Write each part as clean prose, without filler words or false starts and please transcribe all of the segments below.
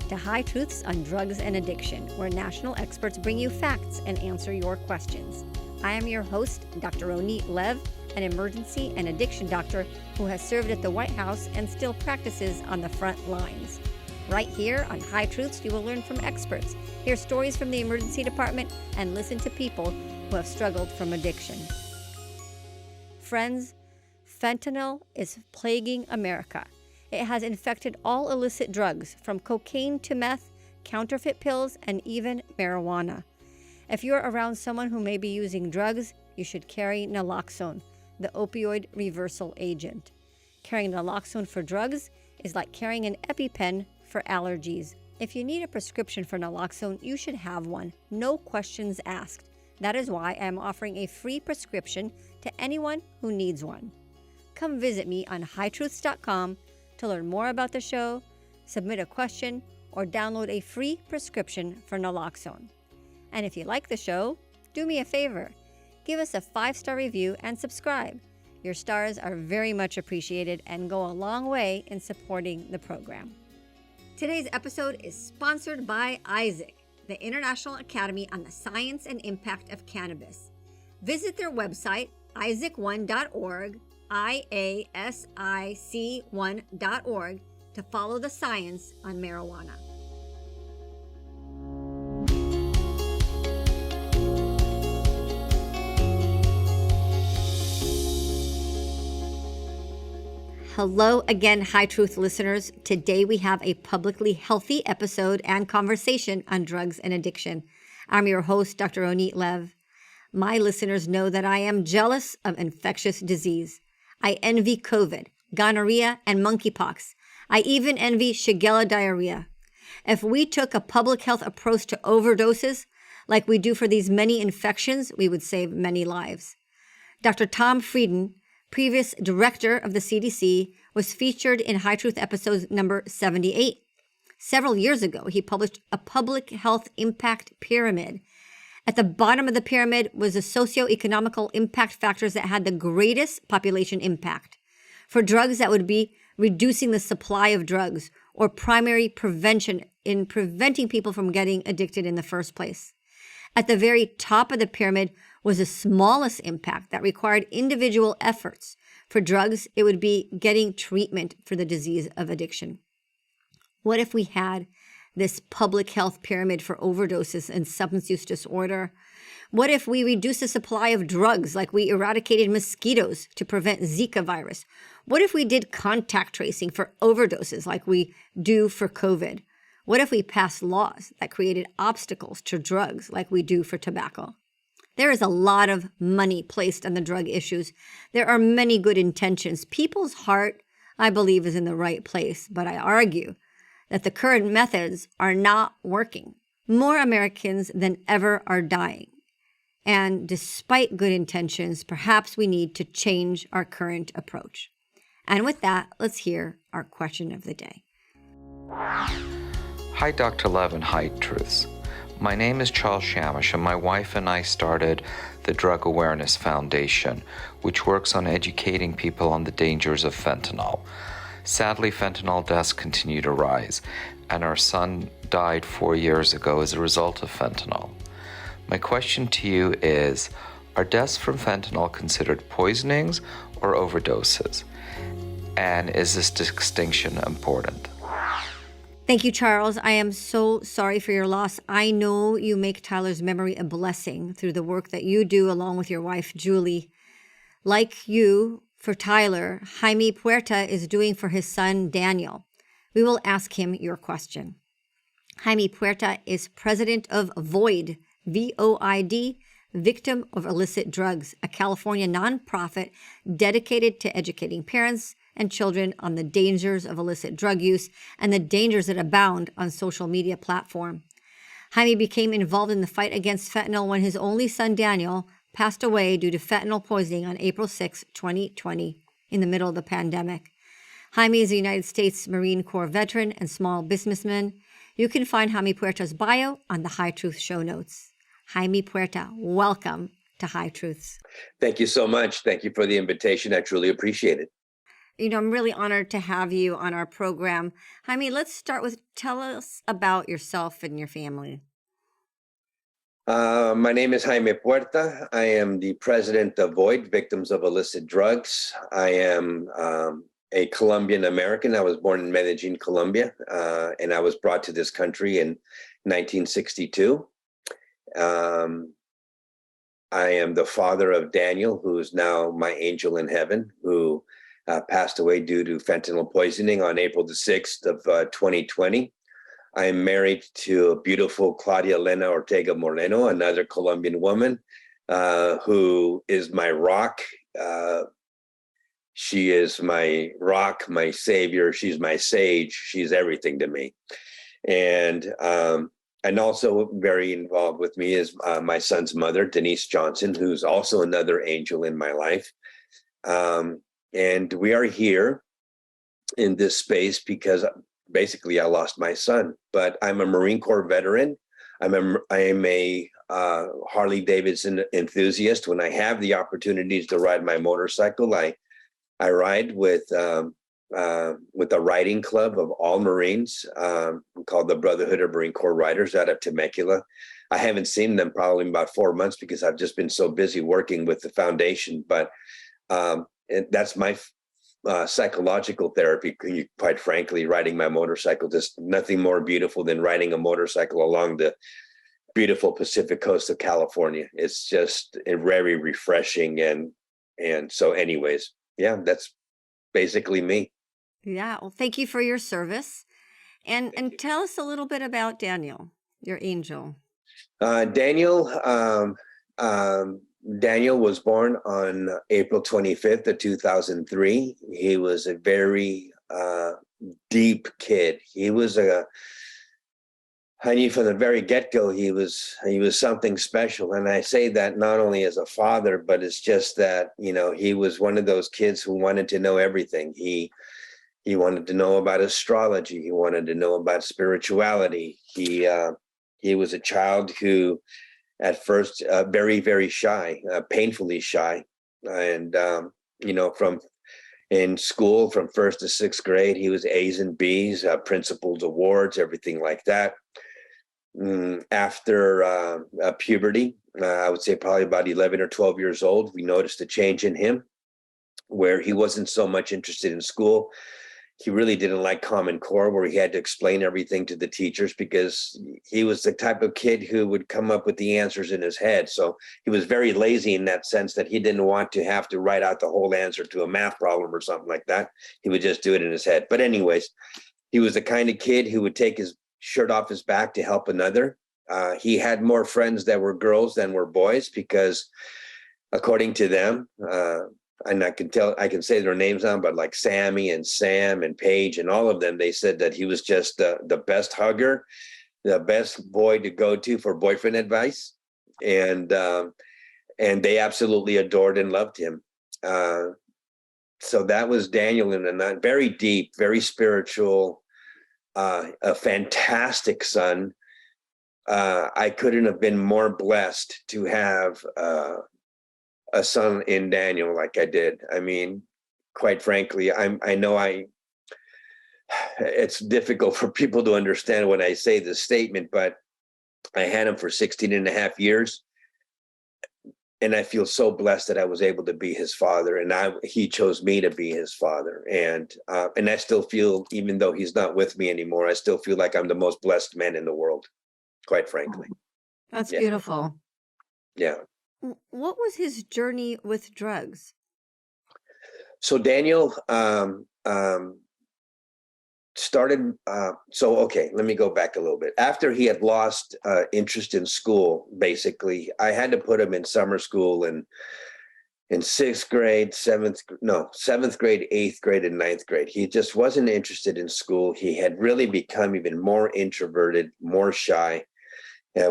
to High Truths on Drugs and Addiction, where national experts bring you facts and answer your questions. I am your host, Dr. Ronit Lev, an emergency and addiction doctor who has served at the White House and still practices on the front lines. Right here on High Truths, you will learn from experts, hear stories from the emergency department, and listen to people who have struggled from addiction. Friends, fentanyl is plaguing America. It has infected all illicit drugs, from cocaine to meth, counterfeit pills, and even marijuana. If you're around someone who may be using drugs, you should carry naloxone, the opioid reversal agent. Carrying naloxone for drugs is like carrying an EpiPen for allergies. If you need a prescription for naloxone, you should have one. No questions asked. That is why I am offering a free prescription to anyone who needs one. Come visit me on hightruths.com to learn more about the show, submit a question, or download a free prescription for naloxone. And if you like the show, do me a favor. Give us a 5-star review and subscribe. Your stars are very much appreciated and go a long way in supporting the program. Today's episode is sponsored by ISAAC, the International Academy on the Science and Impact of Cannabis. Visit their website, isaac1.org, IASIC1.org, to follow the science on marijuana. Hello again, High Truth listeners. Today we have a publicly healthy episode and conversation on drugs and addiction. I'm your host, Dr. Ronit Lev. My listeners know that I am jealous of infectious disease. I envy COVID, gonorrhea, and monkeypox. I even envy Shigella diarrhea. If we took a public health approach to overdoses, like we do for these many infections, we would save many lives. Dr. Tom Frieden, previous director of the CDC, was featured in High Truth episode number 78. Several years ago, he published a public health impact pyramid. At the bottom of the pyramid was the socioeconomical impact factors that had the greatest population impact. For drugs, that would be reducing the supply of drugs or primary prevention in preventing people from getting addicted in the first place. At the very top of the pyramid was the smallest impact that required individual efforts. For drugs, it would be getting treatment for the disease of addiction. What if we had this public health pyramid for overdoses and substance use disorder? What if we reduced the supply of drugs like we eradicated mosquitoes to prevent Zika virus? What if we did contact tracing for overdoses like we do for COVID? What if we passed laws that created obstacles to drugs like we do for tobacco? There is a lot of money placed on the drug issues. There are many good intentions. People's heart, I believe, is in the right place, but I argue that the current methods are not working. More Americans than ever are dying. And despite good intentions, perhaps we need to change our current approach. And with that, let's hear our question of the day. Hi, Dr. Lev and High Truths. My name is Charles Shamish, and my wife and I started the Drug Awareness Foundation, which works on educating people on the dangers of fentanyl. Sadly, fentanyl deaths continue to rise, and our son died 4 years ago as a result of fentanyl. My question to you is, are deaths from fentanyl considered poisonings or overdoses? And is this distinction important? Thank you, Charles. I am so sorry for your loss. I know you make Tyler's memory a blessing through the work that you do along with your wife, Julie. Like you, for Tyler, Jaime Puerta is doing for his son, Daniel. We will ask him your question. Jaime Puerta is president of V.O.I.D, V.O.I.D, Victim of Illicit Drugs, a California nonprofit dedicated to educating parents and children on the dangers of illicit drug use and the dangers that abound on social media platform. Jaime became involved in the fight against fentanyl when his only son, Daniel, passed away due to fentanyl poisoning on April 6, 2020, in the middle of the pandemic. Jaime is a United States Marine Corps veteran and small businessman. You can find Jaime Puerta's bio on the High Truth show notes. Jaime Puerta, welcome to High Truths. Thank you so much. Thank you for the invitation. I truly appreciate it. I'm really honored to have you on our program. Jaime, let's start with tell us about yourself and your family. My name is Jaime Puerta. I am the president of V.O.I.D, Victims of Illicit Drugs. I am a Colombian American. I was born in Medellin, Colombia, and I was brought to this country in 1962. I am the father of Daniel, who is now my angel in heaven, who passed away due to fentanyl poisoning on April the 6th of 2020. I am married to a beautiful Claudia Elena Ortega Moreno, another Colombian woman who is my rock. She is my rock, my savior. She's my sage. She's everything to me. And also very involved with me is my son's mother, Denise Johnson, who's also another angel in my life. And we are here in this space because basically I lost my son, but I'm a Marine Corps veteran. I am a Harley Davidson enthusiast. When I have the opportunities to ride my motorcycle, I ride with a riding club of all Marines called the Brotherhood of Marine Corps Riders out of Temecula. I haven't seen them probably in about 4 months because I've just been so busy working with the foundation, but that's my psychological therapy, quite frankly. Riding my motorcycle, just nothing more beautiful than riding a motorcycle along the beautiful Pacific coast of California. It's just very refreshing. And so anyways, yeah, that's basically me. Yeah. Well, thank you for your service. And tell us a little bit about Daniel, your angel. Daniel was born on April 25th of 2003. He was a very deep kid. He was I knew from the very get-go he was something special. And I say that not only as a father, but it's just that, he was one of those kids who wanted to know everything. He wanted to know about astrology. He wanted to know about spirituality. He was a child who, at first, very, very shy, painfully shy. And, from in school, from 1st to 6th grade, he was A's and B's, principal's awards, everything like that. After puberty, I would say probably about 11 or 12 years old, we noticed a change in him where he wasn't so much interested in school. He really didn't like Common Core, where he had to explain everything to the teachers because he was the type of kid who would come up with the answers in his head. So he was very lazy in that sense that he didn't want to have to write out the whole answer to a math problem or something like that. He would just do it in his head. But anyways, he was the kind of kid who would take his shirt off his back to help another. He had more friends that were girls than were boys because, according to them, and I can say their names now, but like Sammy and Sam and Paige and all of them, they said that he was just the best hugger, the best boy to go to for boyfriend advice. And they absolutely adored and loved him. So that was Daniel in a very deep, very spiritual, a fantastic son. I couldn't have been more blessed to have a son in Daniel like I did. I mean, quite frankly, I know it's difficult for people to understand when I say this statement, but I had him for 16 and a half years. And I feel so blessed that I was able to be his father, and he chose me to be his father. And I still feel, even though he's not with me anymore, I still feel like I'm the most blessed man in the world, quite frankly. That's beautiful. Yeah. What was his journey with drugs? So Daniel started, okay, let me go back a little bit. After he had lost interest in school, basically, I had to put him in summer school in 6th grade, 7th grade, 8th grade, and 9th grade. He just wasn't interested in school. He had really become even more introverted, more shy.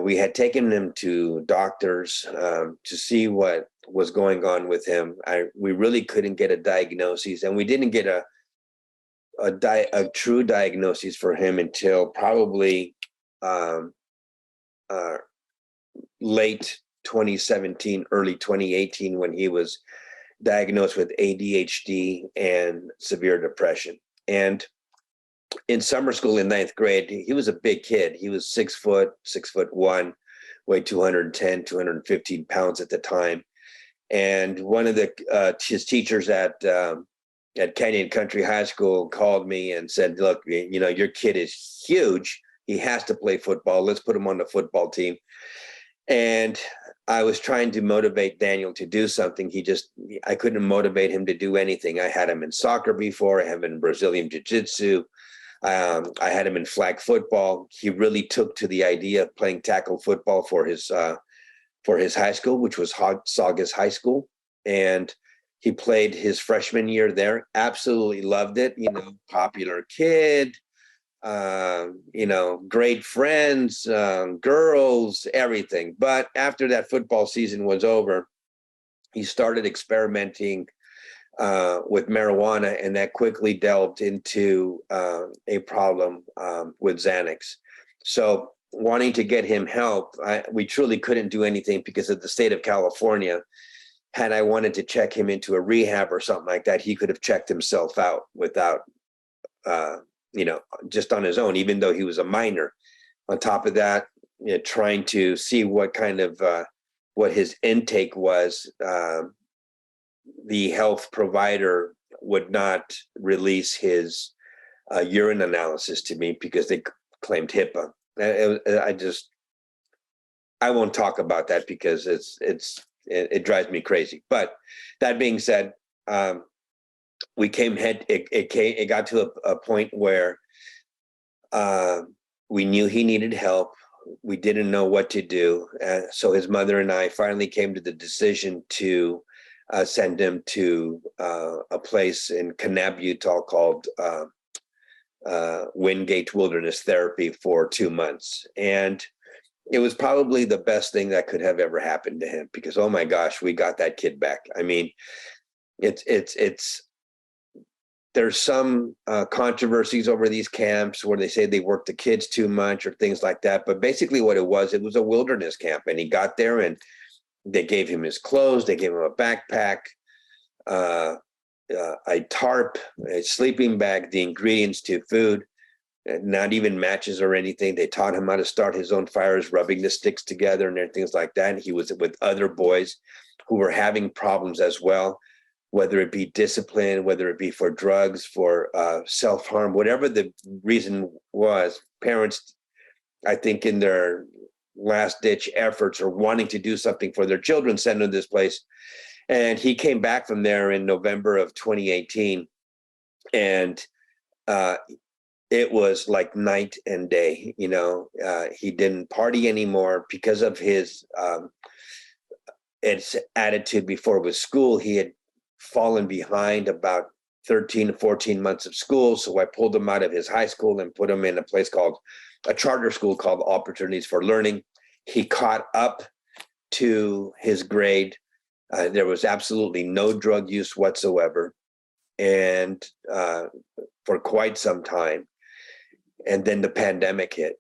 We had taken him to doctors to see what was going on with him. We really couldn't get a diagnosis, and we didn't get a true diagnosis for him until probably late 2017, early 2018, when he was diagnosed with ADHD and severe depression. And in summer school in ninth grade, he was a big kid. He was 6'1", weighed 210, 215 pounds at the time. And one of his teachers at Canyon Country High School called me and said, look, your kid is huge. He has to play football. Let's put him on the football team. And I was trying to motivate Daniel to do something. I couldn't motivate him to do anything. I had him in soccer before. I had him in Brazilian Jiu-Jitsu. I had him in flag football. He really took to the idea of playing tackle football for his high school, which was Saugus High School. And he played his freshman year there. Absolutely loved it. Popular kid, great friends, girls, everything. But after that football season was over, he started experimenting with marijuana, and that quickly delved into a problem with Xanax. So wanting to get him help, we truly couldn't do anything because of the state of California. Had I wanted to check him into a rehab or something like that, he could have checked himself out without, just on his own, even though he was a minor. On top of that, trying to see what kind of, what his intake was, the health provider would not release his urine analysis to me because they claimed HIPAA. I won't talk about that because it drives me crazy. But that being said, it got to a point where we knew he needed help. We didn't know what to do. So his mother and I finally came to the decision to send him to a place in Kanab, Utah called Wingate Wilderness Therapy for 2 months. And it was probably the best thing that could have ever happened to him because, oh my gosh, we got that kid back. I mean, there's some controversies over these camps where they say they work the kids too much or things like that. But basically what it was a wilderness camp, and he got there and they gave him his clothes. They gave him a backpack, a tarp, a sleeping bag, the ingredients to food, not even matches or anything. They taught him how to start his own fires, rubbing the sticks together and things like that. And he was with other boys who were having problems as well, whether it be discipline, whether it be for drugs, for self-harm, whatever the reason was. Parents, I think in their last-ditch efforts or wanting to do something for their children, sent him to this place. And he came back from there in November of 2018. And it was like night and day. He didn't party anymore because of his attitude before with school. He had fallen behind about 13 to 14 months of school. So I pulled him out of his high school and put him in a charter school called Opportunities for Learning. He caught up to his grade. There was absolutely no drug use whatsoever, and for quite some time. And then the pandemic hit.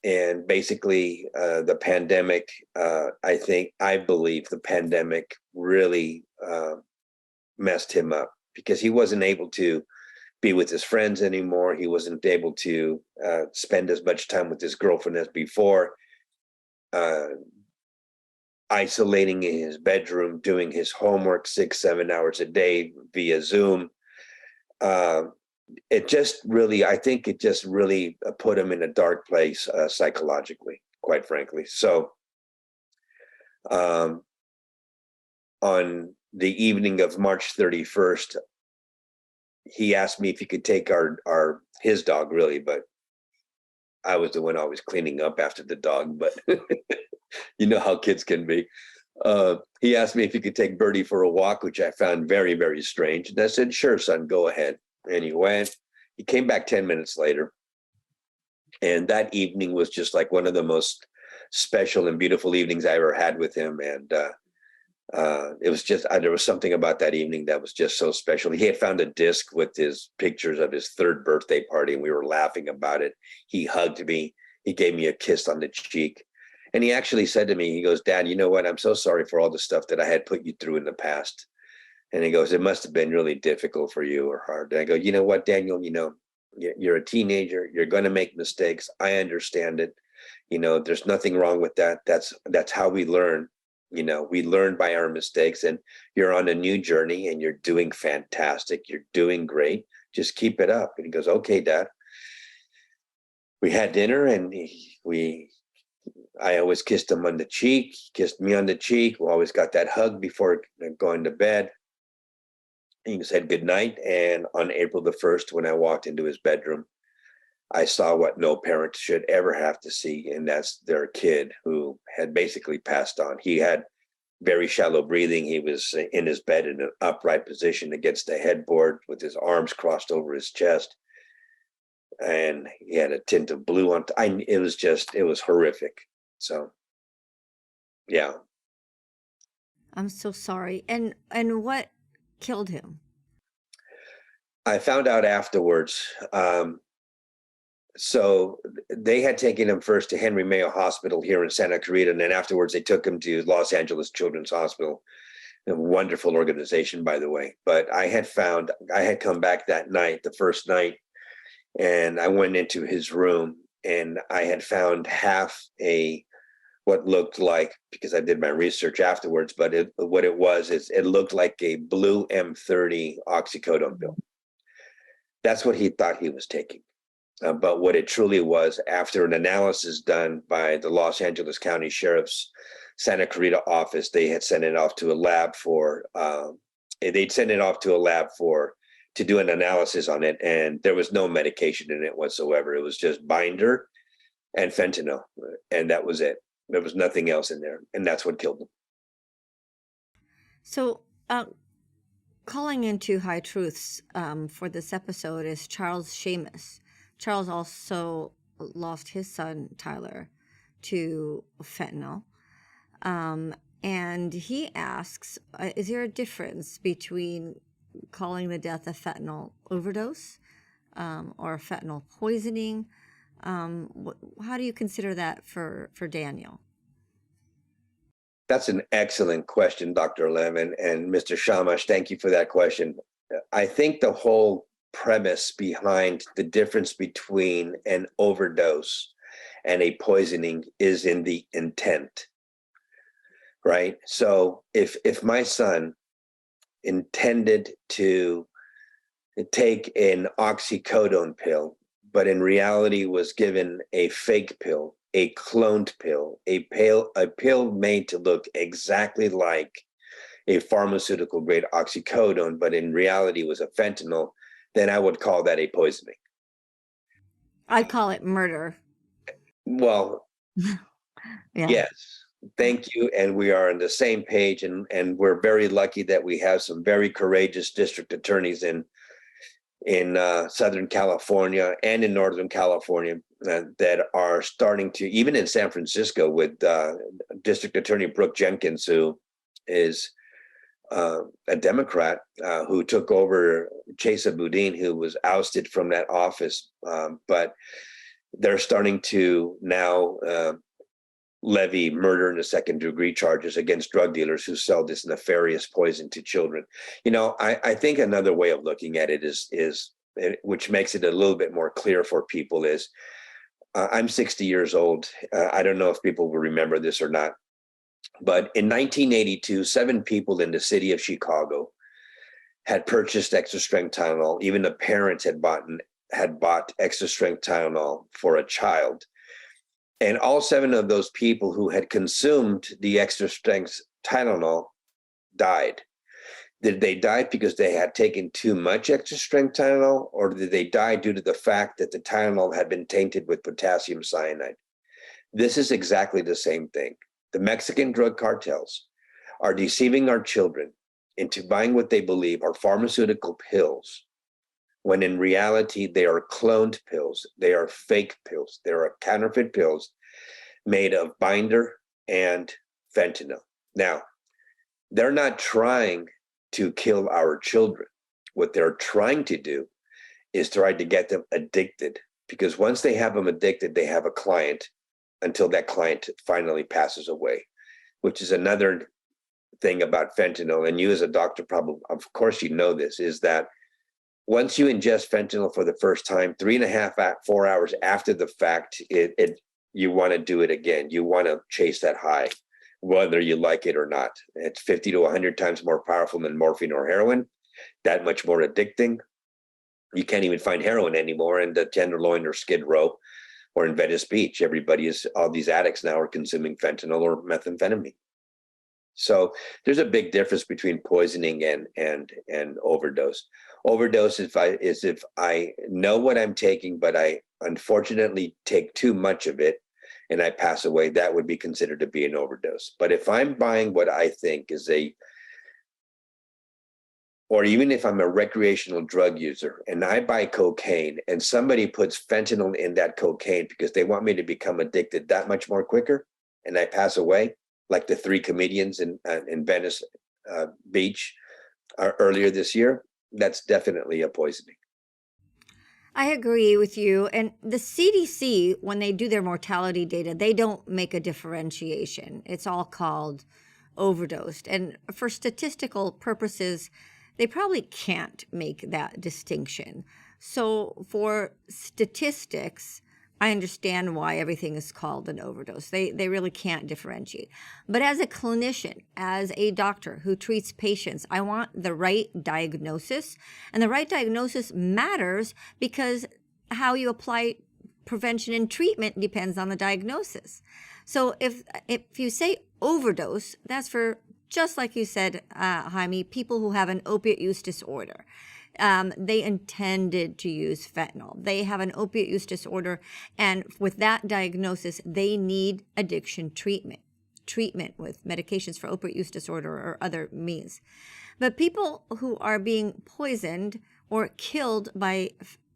And basically the pandemic, I believe the pandemic really messed him up because he wasn't able to be with his friends anymore. He wasn't able to spend as much time with his girlfriend as before, isolating in his bedroom, doing his homework 6-7 hours a day via Zoom. It just really put him in a dark place psychologically, quite frankly. So on the evening of March 31st, he asked me if he could take his dog, really, but I was the one always cleaning up after the dog, but you know how kids can be. He asked me if he could take Birdie for a walk, which I found very, very strange. And I said, sure, son, go ahead. And he went. He came back 10 minutes later. And that evening was just like one of the most special and beautiful evenings I ever had with him. And it was just, there was something about that evening that was just so special. He had found a disc with his pictures of his 3rd birthday party, and we were laughing about it. He hugged me. He gave me a kiss on the cheek. And he actually said to me, he goes, Dad, you know what? I'm so sorry for all the stuff that I had put you through in the past. And he goes, it must have been really difficult for you or hard. And I go, you know what, Daniel, you're a teenager. You're going to make mistakes. I understand it. There's nothing wrong with that. That's how we learn. We learn by our mistakes, and you're on a new journey and you're doing fantastic. You're doing great. Just keep it up. And he goes, okay, Dad. We had dinner, and I always kissed him on the cheek. He kissed me on the cheek. We always got that hug before going to bed. He said good night. And on April the 1st, when I walked into his bedroom, I saw what no parent should ever have to see, and that's their kid who had basically passed on. He had very shallow breathing. He was in his bed in an upright position against the headboard with his arms crossed over his chest. And he had a tint of blue on. It was horrific. So, yeah. I'm so sorry. And what killed him? I found out afterwards. So they had taken him first to Henry Mayo Hospital here in Santa Clarita, and then afterwards they took him to Los Angeles Children's Hospital, a wonderful organization, by the way. But I had come back that night, the first night, and I went into his room, and I had found what looked like, because I did my research afterwards, but what it was is it looked like a blue M30 oxycodone pill. That's what he thought he was taking. But what it truly was, after an analysis done by the Los Angeles County Sheriff's Santa Clarita office, they had sent it off to a lab to do an analysis on it, and there was no medication in it whatsoever. It was just binder and fentanyl, and that was it. There was nothing else in there, and that's what killed him. So, calling into High Truths for this episode is Charles Seamus. Charles also lost his son, Tyler, to fentanyl. And he asks, is there a difference between calling the death a fentanyl overdose or fentanyl poisoning? How do you consider that for Daniel? That's an excellent question, Dr. Levin and Mr. Shamash. Thank you for that question. I think the whole premise behind the difference between an overdose and a poisoning is in the intent, right? So if my son intended to take an oxycodone pill, but in reality was given a fake pill, a cloned pill, a pill made to look exactly like a pharmaceutical grade oxycodone, but in reality was a fentanyl, then I would call that a poisoning. I'd call it murder. Well, yeah. Yes. Thank you. And we are on the same page, and we're very lucky that we have some very courageous district attorneys in Southern California and in Northern California that are starting to, even in San Francisco with District Attorney Brooke Jenkins, who is a Democrat who took over Chesa Boudin, who was ousted from that office. But they're starting to now levy murder and second degree charges against drug dealers who sell this nefarious poison to children. I think another way of looking at it is which makes it a little bit more clear for people is I'm 60 years old. I don't know if people will remember this or not, but in 1982, 7 people in the city of Chicago had purchased extra strength Tylenol. Even the parents had bought extra strength Tylenol for a child. And all 7 of those people who had consumed the extra strength Tylenol died. Did they die because they had taken too much extra strength Tylenol, or did they die due to the fact that the Tylenol had been tainted with potassium cyanide? This is exactly the same thing. The Mexican drug cartels are deceiving our children into buying what they believe are pharmaceutical pills, when in reality they are cloned pills, they are fake pills, they are counterfeit pills made of binder and fentanyl. Now, they're not trying to kill our children. What they're trying to do is try to get them addicted, because once they have them addicted, they have a client until that client finally passes away, which is another thing about fentanyl, and you as a doctor probably, of course, you know this, is that once you ingest fentanyl for the first time, 3.5, 4 hours after the fact, you want to do it again. You want to chase that high, whether you like it or not. It's 50 to 100 times more powerful than morphine or heroin, that much more addicting. You can't even find heroin anymore in the Tenderloin or Skid Row or in Venice Beach. All these addicts now are consuming fentanyl or methamphetamine. So there's a big difference between poisoning and overdose. Overdose is if I know what I'm taking, but I unfortunately take too much of it and I pass away, that would be considered to be an overdose. But if I'm buying what I think is or even if I'm a recreational drug user and I buy cocaine and somebody puts fentanyl in that cocaine because they want me to become addicted that much more quicker and I pass away, like the 3 comedians in Venice Beach earlier this year, that's definitely a poisoning. I agree with you. And the CDC, when they do their mortality data, they don't make a differentiation. It's all called overdosed. And for statistical purposes, they probably can't make that distinction. So for statistics, I understand why everything is called an overdose. They really can't differentiate. But as a clinician, as a doctor who treats patients, I want the right diagnosis. And the right diagnosis matters because how you apply prevention and treatment depends on the diagnosis. So if you say overdose, that's for, just like you said, Jaime, people who have an opiate use disorder. They intended to use fentanyl. They have an opiate use disorder, and with that diagnosis, they need addiction treatment with medications for opiate use disorder or other means. But people who are being poisoned or killed by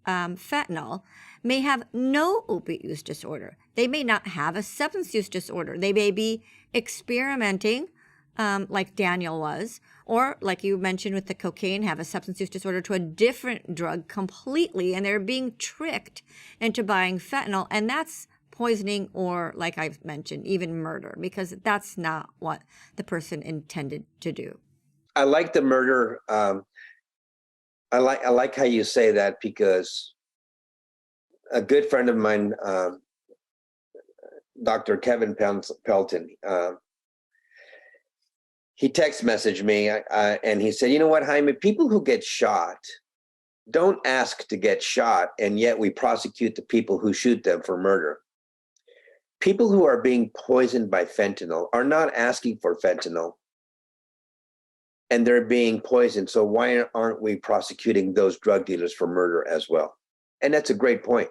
fentanyl may have no opiate use disorder. They may not have a substance use disorder. They may be experimenting, like Daniel was, or like you mentioned with the cocaine, have a substance use disorder to a different drug completely, and they're being tricked into buying fentanyl, and that's poisoning or, like I've mentioned, even murder, because that's not what the person intended to do. I like the murder. I like how you say that, because a good friend of mine, Dr. Kevin Pelton, he text messaged me and he said, you know what, Jaime, people who get shot don't ask to get shot, and yet we prosecute the people who shoot them for murder. People who are being poisoned by fentanyl are not asking for fentanyl, and they're being poisoned. So why aren't we prosecuting those drug dealers for murder as well? And that's a great point.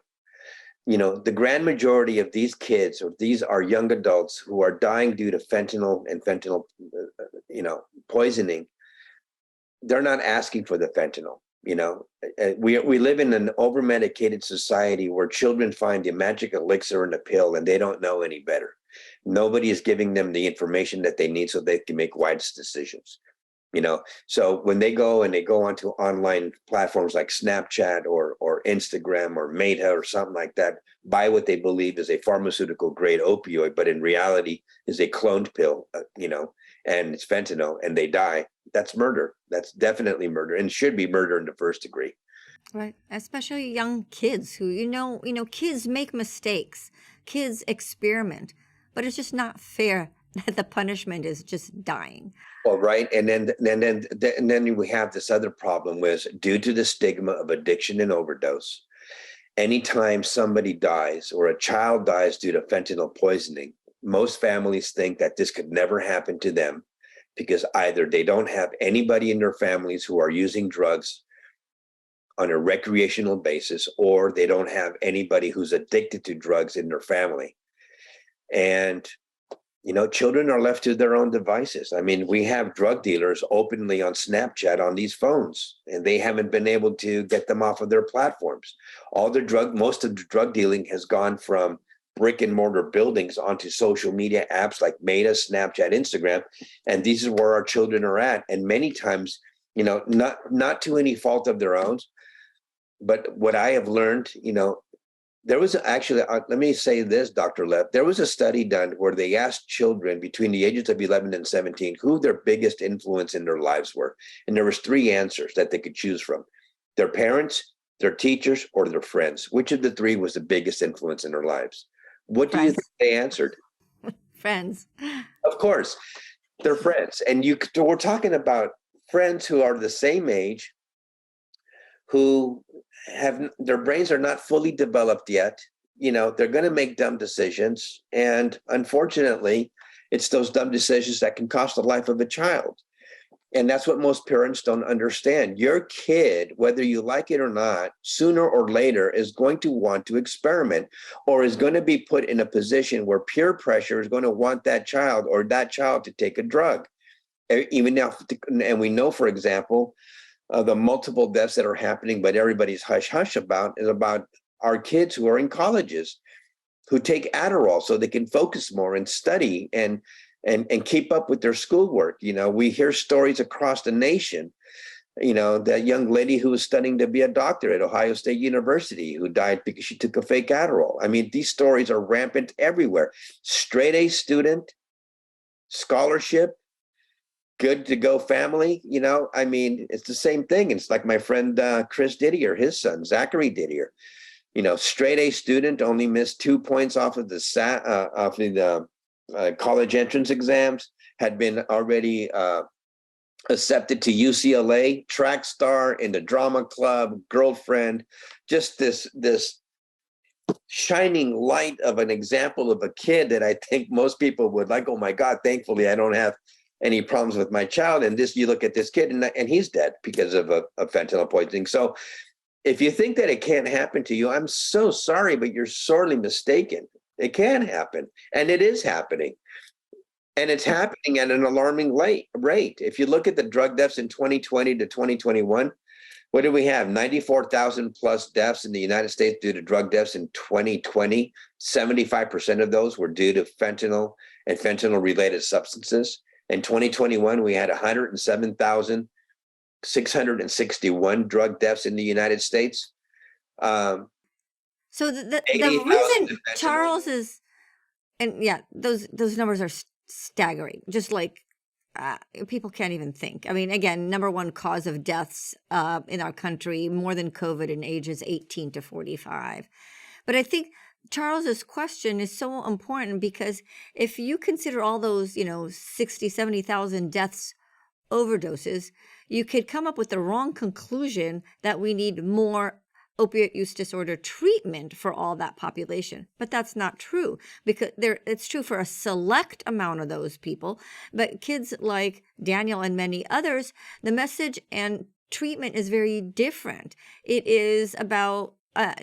You know, the grand majority of these kids, or these are young adults who are dying due to fentanyl and fentanyl, poisoning. They're not asking for the fentanyl. We live in an over-medicated society where children find the magic elixir in a pill and they don't know any better. Nobody is giving them the information that they need so they can make wise decisions. So when they go onto online platforms like Snapchat or Instagram or Meta or something like that, buy what they believe is a pharmaceutical grade opioid, but in reality is a cloned pill, and it's fentanyl, and they die. That's murder. That's definitely murder, and should be murder in the first degree. Right. Especially young kids who, kids make mistakes, kids experiment, but it's just not fair that the punishment is just dying. Well, right. And then we have this other problem with, due to the stigma of addiction and overdose, anytime somebody dies or a child dies due to fentanyl poisoning, most families think that this could never happen to them because either they don't have anybody in their families who are using drugs on a recreational basis, or they don't have anybody who's addicted to drugs in their family. And children are left to their own devices. I mean, we have drug dealers openly on Snapchat on these phones, and they haven't been able to get them off of their platforms. Most of the drug dealing has gone from brick and mortar buildings onto social media apps like Meta, Snapchat, Instagram. And this is where our children are at. And many times, not to any fault of their own, but what I have learned, There was actually, let me say this, Dr. Lev, there was a study done where they asked children between the ages of 11 and 17 who their biggest influence in their lives were. And there was 3 answers that they could choose from: their parents, their teachers, or their friends. Which of the 3 was the biggest influence in their lives? What do you Friends. think they answered? Friends. Of course, their friends. And we're talking about friends who are the same age, who have, their brains are not fully developed yet. They're going to make dumb decisions. And unfortunately, it's those dumb decisions that can cost the life of a child. And that's what most parents don't understand. Your kid, whether you like it or not, sooner or later is going to want to experiment, or is going to be put in a position where peer pressure is going to want that child or that child to take a drug. Even now, and we know, for example, the multiple deaths that are happening, but everybody's hush-hush about, is about our kids who are in colleges, who take Adderall so they can focus more and study and keep up with their schoolwork. We hear stories across the nation. That young lady who was studying to be a doctor at Ohio State University, who died because she took a fake Adderall. I mean, these stories are rampant everywhere. Straight A student, scholarship, good to go family. I mean, it's the same thing. It's like my friend Chris Didier, his son Zachary Didier. Straight A student, only missed 2 points off of the college entrance exams, had been already accepted to UCLA, track star, in the drama club, girlfriend, just this shining light of an example of a kid that I think most people would like. Oh my God, thankfully I don't have any problems with my child. And you look at this kid and he's dead because of a fentanyl poisoning. So if you think that it can't happen to you, I'm so sorry, but you're sorely mistaken. It can happen, and it is happening. And it's happening at an alarming rate. If you look at the drug deaths in 2020 to 2021, what do we have? 94,000 plus deaths in the United States due to drug deaths in 2020. 75% of those were due to fentanyl and fentanyl-related substances. In 2021, we had 107,661 drug deaths in the United States. So the reason Charles is, and yeah, those numbers are staggering. Just like people can't even think. I mean, again, number one cause of deaths in our country, more than COVID, in ages 18 to 45. But I think Charles's question is so important, because if you consider all those, 60, 70,000 deaths, overdoses, you could come up with the wrong conclusion that we need more opiate use disorder treatment for all that population. But that's not true, because it's true for a select amount of those people. But kids like Daniel and many others, the message and treatment is very different. It is about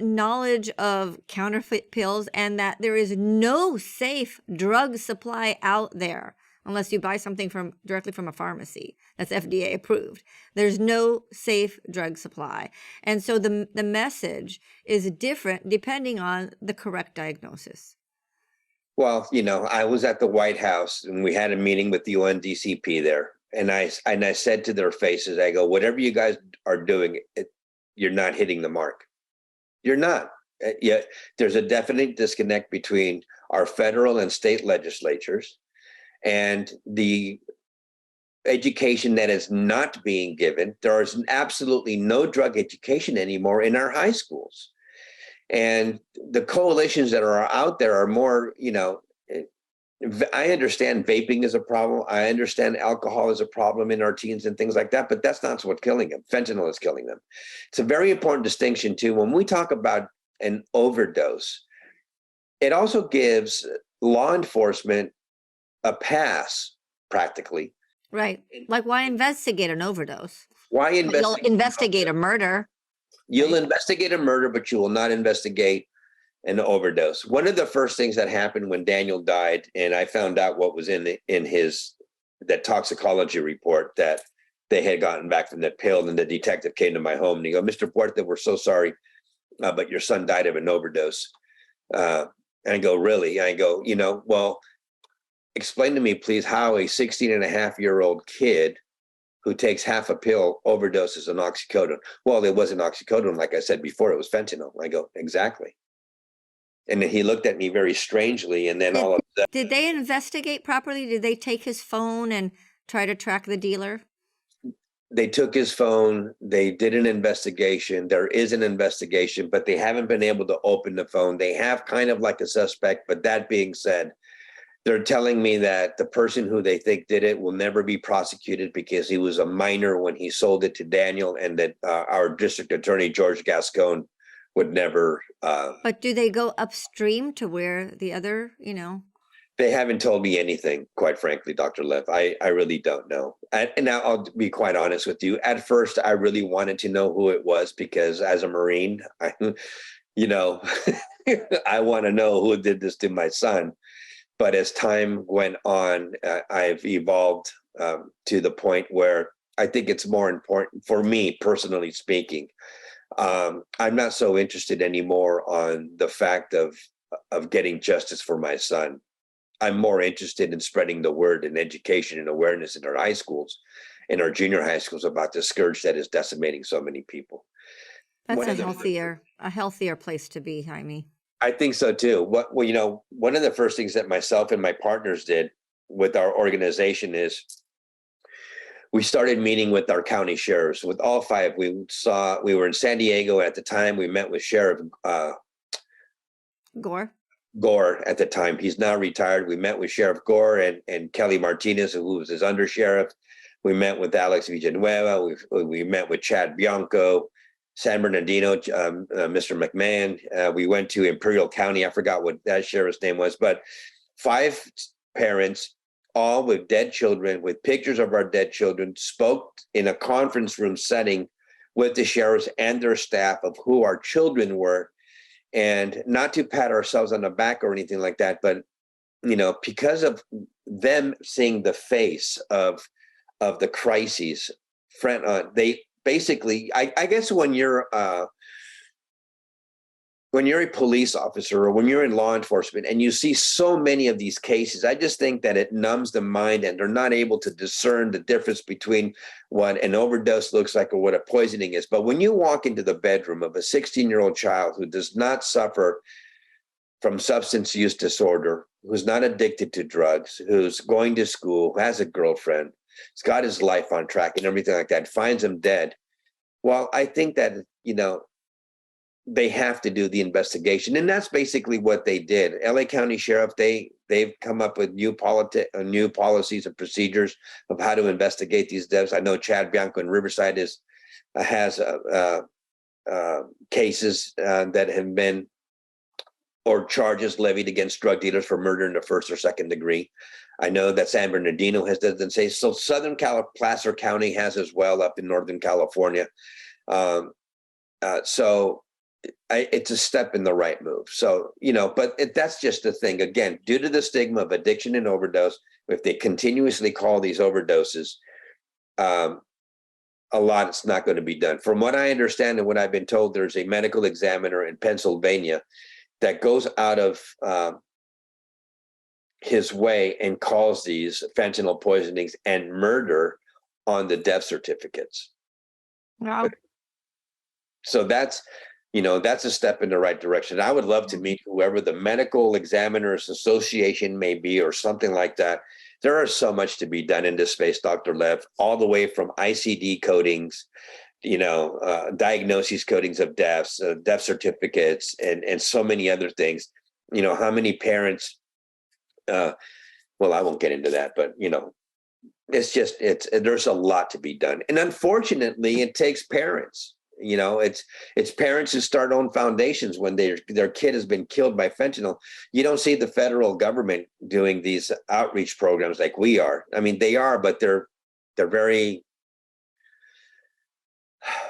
knowledge of counterfeit pills, and that there is no safe drug supply out there unless you buy something directly from a pharmacy that's FDA approved. There's no safe drug supply. And so the message is different depending on the correct diagnosis. Well, I was at the White House and we had a meeting with the UNDCP there. And I said to their faces, I go, whatever you guys are doing, you're not hitting the mark. You're not. Yet there's a definite disconnect between our federal and state legislatures and the education that is not being given. There is absolutely no drug education anymore in our high schools. And the coalitions that are out there are more, I understand vaping is a problem. I understand alcohol is a problem in our teens and things like that, but that's not what's killing them. Fentanyl is killing them. It's a very important distinction too. When we talk about an overdose, it also gives law enforcement a pass, practically. Right. Like, why investigate an overdose? Why You'll investigate a murder. You'll investigate a murder, but you will not investigate an overdose. One of the first things that happened when Daniel died, and I found out what was in that toxicology report that they had gotten back from the pill, and the detective came to my home and he goes, "Mr. Puerta, we're so sorry, but your son died of an overdose." And I go, "Really?" I go, well, explain to me, please, how a 16-and-a-half-year-old kid who takes half a pill overdoses on oxycodone. Well, it wasn't oxycodone. Like I said before, it was fentanyl. I go, exactly. And he looked at me very strangely. And then all of a sudden, Did they investigate properly? Did they take his phone and try to track the dealer? they took his phone. They did an investigation. There is an investigation, but they haven't been able to open the phone. They have kind of like a suspect. But that being said, they're telling me that the person who they think did it will never be prosecuted because he was a minor when he sold it to Daniel, and that our district attorney, George Gascon, would never. But do they go upstream to where the other, They haven't told me anything, quite frankly, Dr. Lev. I really don't know. And now I'll be quite honest with you. At first, I really wanted to know who it was because as a Marine, I want to know who did this to my son. But as time went on, I've evolved to the point where I think it's more important for me, personally speaking. I'm not so interested anymore on the fact of getting justice for my son. I'm more interested in spreading the word and education and awareness in our high schools, in our junior high schools about the scourge that is decimating so many people. That's a healthier place to be, Jaime. I think so too. One of the first things that myself and my partners did with our organization is we started meeting with our county sheriffs. With all five, we were in San Diego at the time. We met with Sheriff Gore at the time. He's now retired. We met with Sheriff Gore and Kelly Martinez, who was his undersheriff. We met with Alex Villanueva. We met with Chad Bianco, San Bernardino, Mr. McMahon. We went to Imperial County. I forgot what that sheriff's name was, but 5 parents, all with dead children, with pictures of our dead children, spoke in a conference room setting with the sheriffs and their staff of who our children were. And not to pat ourselves on the back or anything like that, but because of them seeing the face of the crises, they basically, I guess when you're a police officer or when you're in law enforcement and you see so many of these cases, I just think that it numbs the mind and they're not able to discern the difference between what an overdose looks like or what a poisoning is. But when you walk into the bedroom of a 16-year-old child who does not suffer from substance use disorder, who's not addicted to drugs, who's going to school, who has a girlfriend, he's got his life on track and everything like that, finds him dead. Well, I think that, they have to do the investigation. And that's basically what they did. LA County Sheriff, they've come up with new policies and procedures of how to investigate these deaths. I know Chad Bianco in Riverside has cases that have been, or charges levied against drug dealers for murder in the first or second degree. I know that San Bernardino doesn't say. So Southern Placer County has as well up in Northern California. So it's a step in the right move. So, but that's just the thing. Again, due to the stigma of addiction and overdose, if they continuously call these overdoses, a lot is not going to be done. From what I understand and what I've been told, there's a medical examiner in Pennsylvania that goes out of his way and calls these fentanyl poisonings and murder on the death certificates. Wow. So that's a step in the right direction. I would love to meet whoever the Medical Examiners Association may be or something like that. There is so much to be done in this space, Dr. Lev, all the way from ICD codings, diagnoses codings of deaths, death certificates, and so many other things. How many parents, well, I won't get into that, but, there's a lot to be done. And unfortunately, it takes parents. It's parents who start own foundations when their kid has been killed by fentanyl. You don't see the federal government doing these outreach programs like we are. I mean, they are, but they're very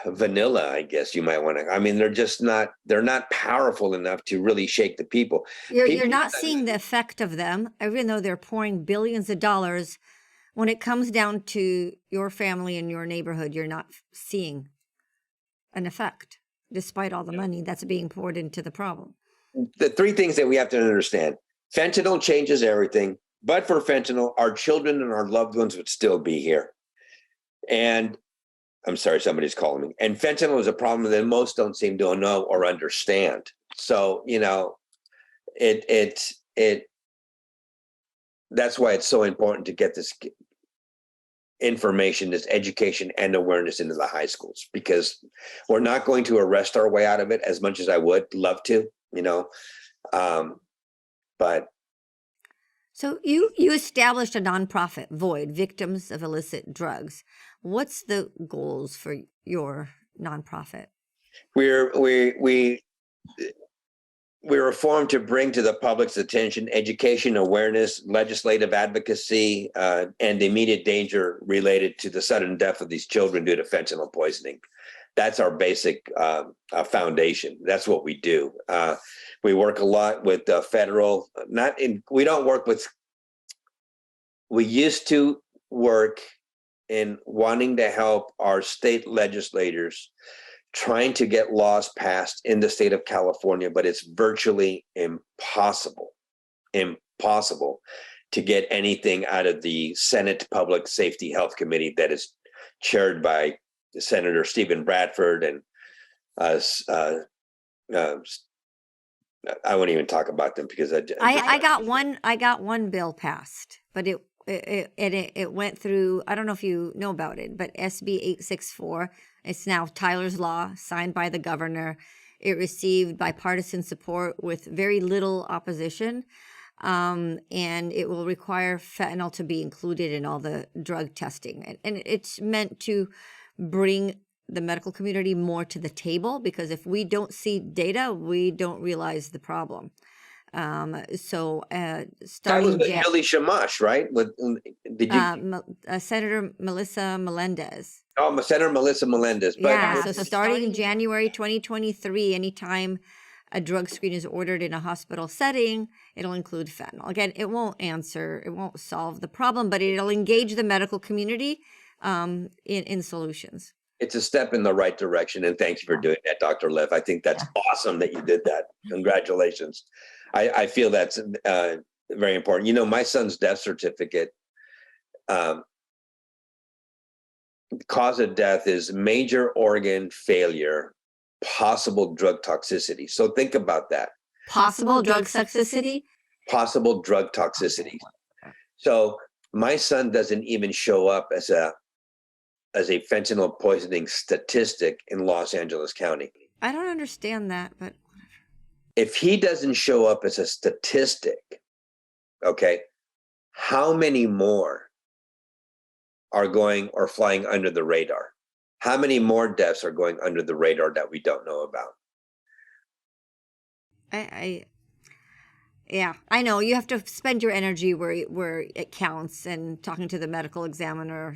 vanilla, I guess you might want to. I mean, they're not powerful enough to really shake the people. You're not seeing the effect of them, even though they're pouring billions of dollars. When it comes down to your family and your neighborhood, you're not seeing an effect, despite all the money that's being poured into the problem. The 3 things that we have to understand: fentanyl changes everything, but for fentanyl, our children and our loved ones would still be here. And I'm sorry, somebody's calling me. And fentanyl is a problem that most don't seem to know or understand. So, that's why it's so important to get this information, this education and awareness into the high schools, because we're not going to arrest our way out of it as much as I would love to, but. So you established a nonprofit, V.O.I.D, Victims of Illicit Drugs. What's the goals for your nonprofit? We were formed to bring to the public's attention education, awareness, legislative advocacy, and the immediate danger related to the sudden death of these children due to fentanyl poisoning. That's our basic foundation. That's what we do. We work a lot with federal, we used to work in wanting to help our state legislators trying to get laws passed in the state of California, but it's virtually impossible to get anything out of the Senate Public Safety Health Committee that is chaired by Senator Stephen Bradford and I won't even talk about them because I got one bill passed, but it went through. I don't know if you know about it, but SB 864. It's now Tyler's Law, signed by the governor. It received bipartisan support with very little opposition, and it will require fentanyl to be included in all the drug testing. And it's meant to bring the medical community more to the table, because if we don't see data, we don't realize the problem. Starting Billy Shamash, right? Senator Melissa Melendez. Oh, Senator Melissa Melendez. But so starting in January 2023, anytime a drug screen is ordered in a hospital setting, it'll include fentanyl. Again, it won't solve the problem, but it'll engage the medical community in solutions. It's a step in the right direction, and thank you for doing that, Dr. Lev. I think that's awesome that you did that. Congratulations. I feel that's very important. My son's death certificate, cause of death is major organ failure, possible drug toxicity. So think about that. Possible drug toxicity? Possible drug toxicity. So my son doesn't even show up as a fentanyl poisoning statistic in Los Angeles County. I don't understand that, but if he doesn't show up as a statistic, okay, how many more are going or flying under the radar? How many more deaths are going under the radar that we don't know about? Yeah, I know you have to spend your energy where it counts, and talking to the medical examiner,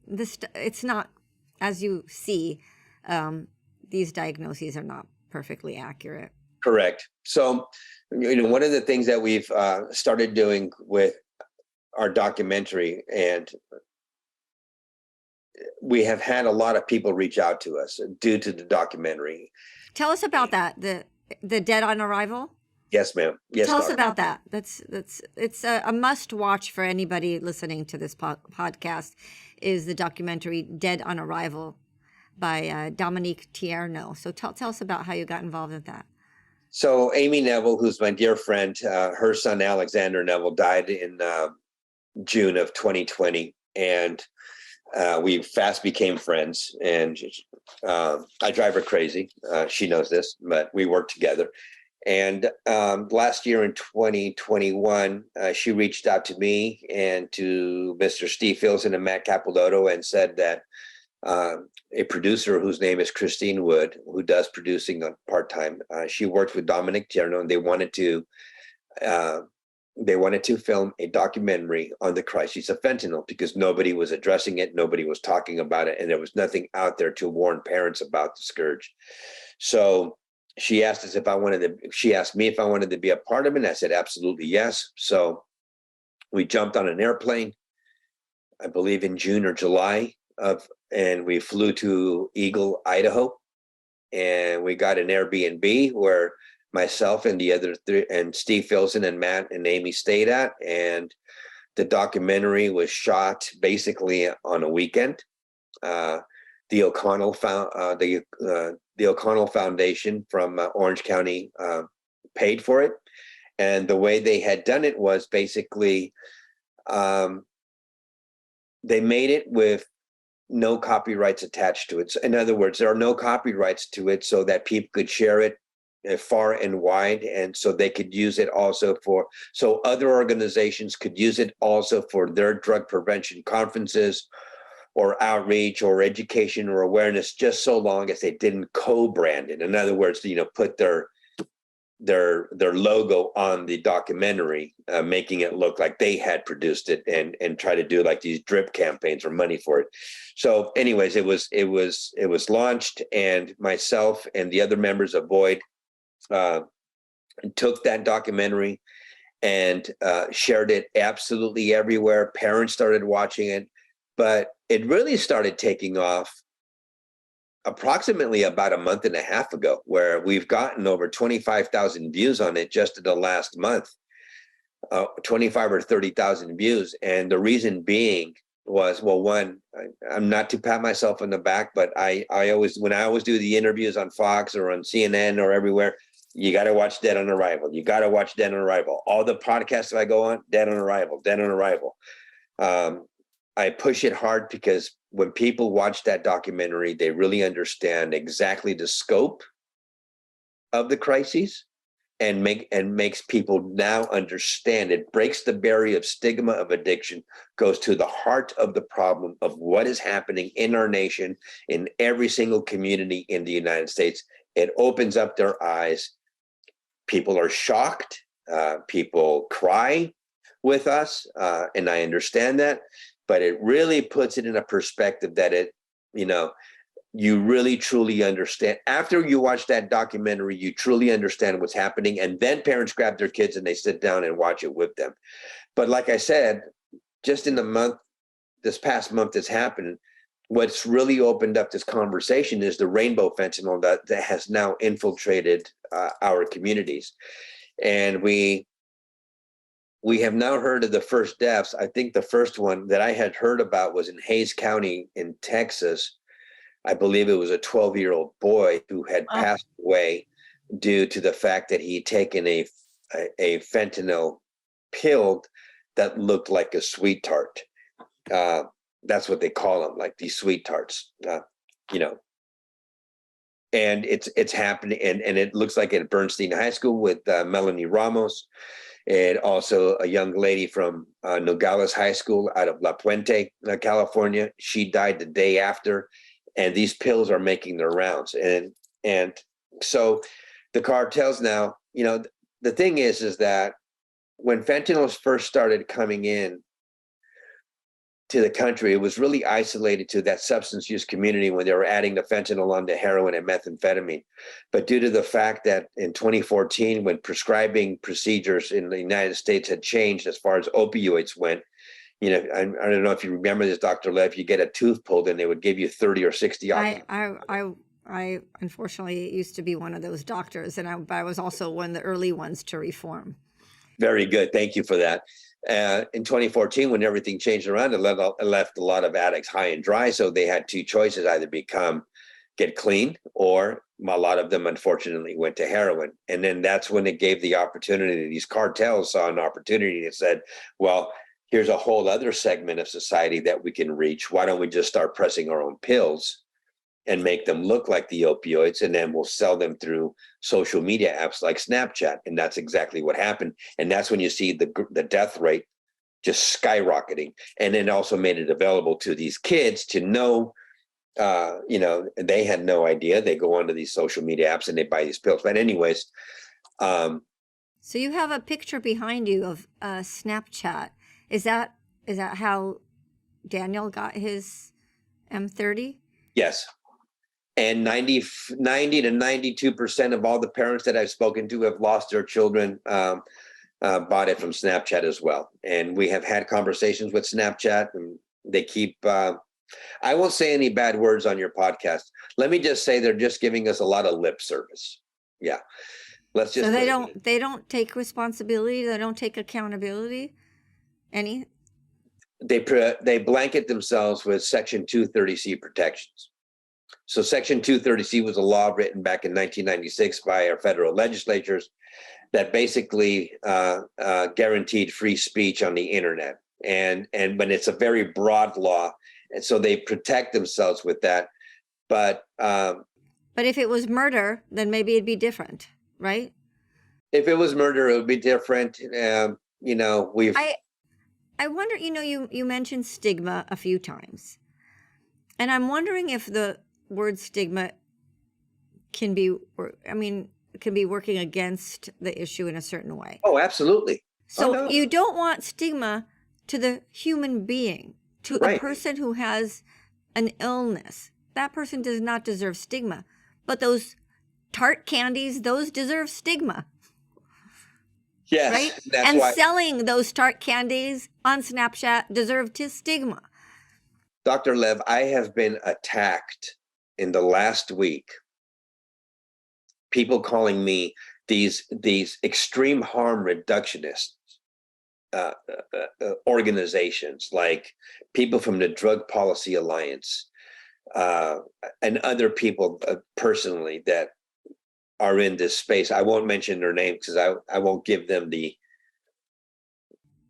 it's not, as you see, these diagnoses are not perfectly accurate. Correct. So, one of the things that we've started doing with our documentary, and we have had a lot of people reach out to us due to the documentary. Tell us about that. The Dead on Arrival. Yes, ma'am. Yes. Tell us about that. It's a must watch for anybody listening to this podcast. Is the documentary Dead on Arrival by Dominique Tierno. So tell us about how you got involved with that. So Amy Neville, who's my dear friend, her son Alexander Neville died in June of 2020, and we fast became friends. And I drive her crazy. She knows this, but we work together. And last year in 2021, she reached out to me and to Mr. Steve Filson and Matt Capilotto and said that a producer whose name is Christine Wood, who does producing on part-time, she worked with Dominic Tierno, and they wanted to film a documentary on the crisis of fentanyl, because nobody was addressing it, nobody was talking about it, and there was nothing out there to warn parents about the scourge. So she asked me if I wanted to be a part of it, and I said absolutely yes. So we jumped on an airplane, I believe in June or July and we flew to Eagle, Idaho, and we got an Airbnb where myself and the other three, and Steve Filson and Matt and Amy stayed at, and the documentary was shot basically on a weekend. The the O'Connell the O'Connell Foundation from Orange County paid for it, and the way they had done it was basically they made it with no copyrights attached to it. So in other words, there are no copyrights to it, so that people could share it far and wide, and so they could use it also so other organizations could use it also for their drug prevention conferences or outreach or education or awareness, just so long as they didn't co-brand it. In other words, put their logo on the documentary, making it look like they had produced it, and try to do like these drip campaigns for money for it. So anyways, it was launched, and myself and the other members of V.O.I.D took that documentary and shared it absolutely everywhere. Parents started watching it, but it really started taking off approximately about a month and a half ago, where we've gotten over 25,000 views on it just in the last month, 25 or 30,000 views. And the reason being was, well, one, I'm not to pat myself on the back, but I always, when I always do the interviews on Fox or on CNN or everywhere, you got to watch Dead on Arrival. You got to watch Dead on Arrival. All the podcasts that I go on, Dead on Arrival, Dead on Arrival. I push it hard because when people watch that documentary, they really understand exactly the scope of the crises, and makes people now understand. It breaks the barrier of stigma of addiction, goes to the heart of the problem of what is happening in our nation, in every single community in the United States. It opens up their eyes. People are shocked. People cry with us, and I understand that. But it really puts it in a perspective that you really truly understand. After you watch that documentary, you truly understand what's happening. And then parents grab their kids and they sit down and watch it with them. But like I said, just in this past month that's happened, what's really opened up this conversation is the rainbow fentanyl that has now infiltrated our communities. And we have now heard of the first deaths. I think the first one that I had heard about was in Hays County in Texas. I believe it was a 12-year-old boy who had passed away due to the fact that he'd taken a fentanyl pill that looked like a sweet tart. That's what they call them, like these sweet tarts, And it's happening, and it looks like at Bernstein High School with Melanie Ramos, and also a young lady from Nogales High School out of La Puente, California. She died the day after, and these pills are making their rounds. And so the cartels now, the thing is that when fentanyl first started coming in to the country, it was really isolated to that substance use community when they were adding the fentanyl onto heroin and methamphetamine. But due to the fact that in 2014, when prescribing procedures in the United States had changed as far as opioids went, I don't know if you remember this, Dr. Lev, you get a tooth pulled and they would give you 30 or 60 opioids. I unfortunately used to be one of those doctors, and I was also one of the early ones to reform. Very good. Thank you for that. In 2014, when everything changed around, it left a lot of addicts high and dry. So they had two choices: either get clean, or a lot of them, unfortunately, went to heroin. And then that's when it gave the opportunity. These cartels saw an opportunity and said, well, here's a whole other segment of society that we can reach. Why don't we just start pressing our own pills and make them look like the opioids, and then we'll sell them through social media apps like Snapchat. And that's exactly what happened. And that's when you see the death rate just skyrocketing. And then also made it available to these kids to know, they had no idea. They go onto these social media apps and they buy these pills. But anyways. So you have a picture behind you of Snapchat. Is that how Daniel got his M30? Yes. And 90 to 92% of all the parents that I've spoken to have lost their children, bought it from Snapchat as well. And we have had conversations with Snapchat, and they keep, I won't say any bad words on your podcast. Let me just say they're just giving us a lot of lip service. Yeah. Let's just. So they don't take responsibility. They don't take accountability. They blanket themselves with Section 230C protections. So Section 230C was a law written back in 1996 by our federal legislatures that basically guaranteed free speech on the internet. And when it's a very broad law, and so they protect themselves with that. But if it was murder, then maybe it'd be different, right? If it was murder, it would be different. I wonder, you mentioned stigma a few times. And I'm wondering if the word stigma can be working against the issue in a certain way. Oh, absolutely. So you don't want stigma to the human being, to a person who has an illness. That person does not deserve stigma. But those tart candies, those deserve stigma. Yes. Right? That's why selling those tart candies on Snapchat deserve stigma. Dr. Lev, I have been attacked in the last week. People calling me these extreme harm reductionists organizations, like people from the Drug Policy Alliance and other people personally that are in this space. I won't mention their names because I won't give them the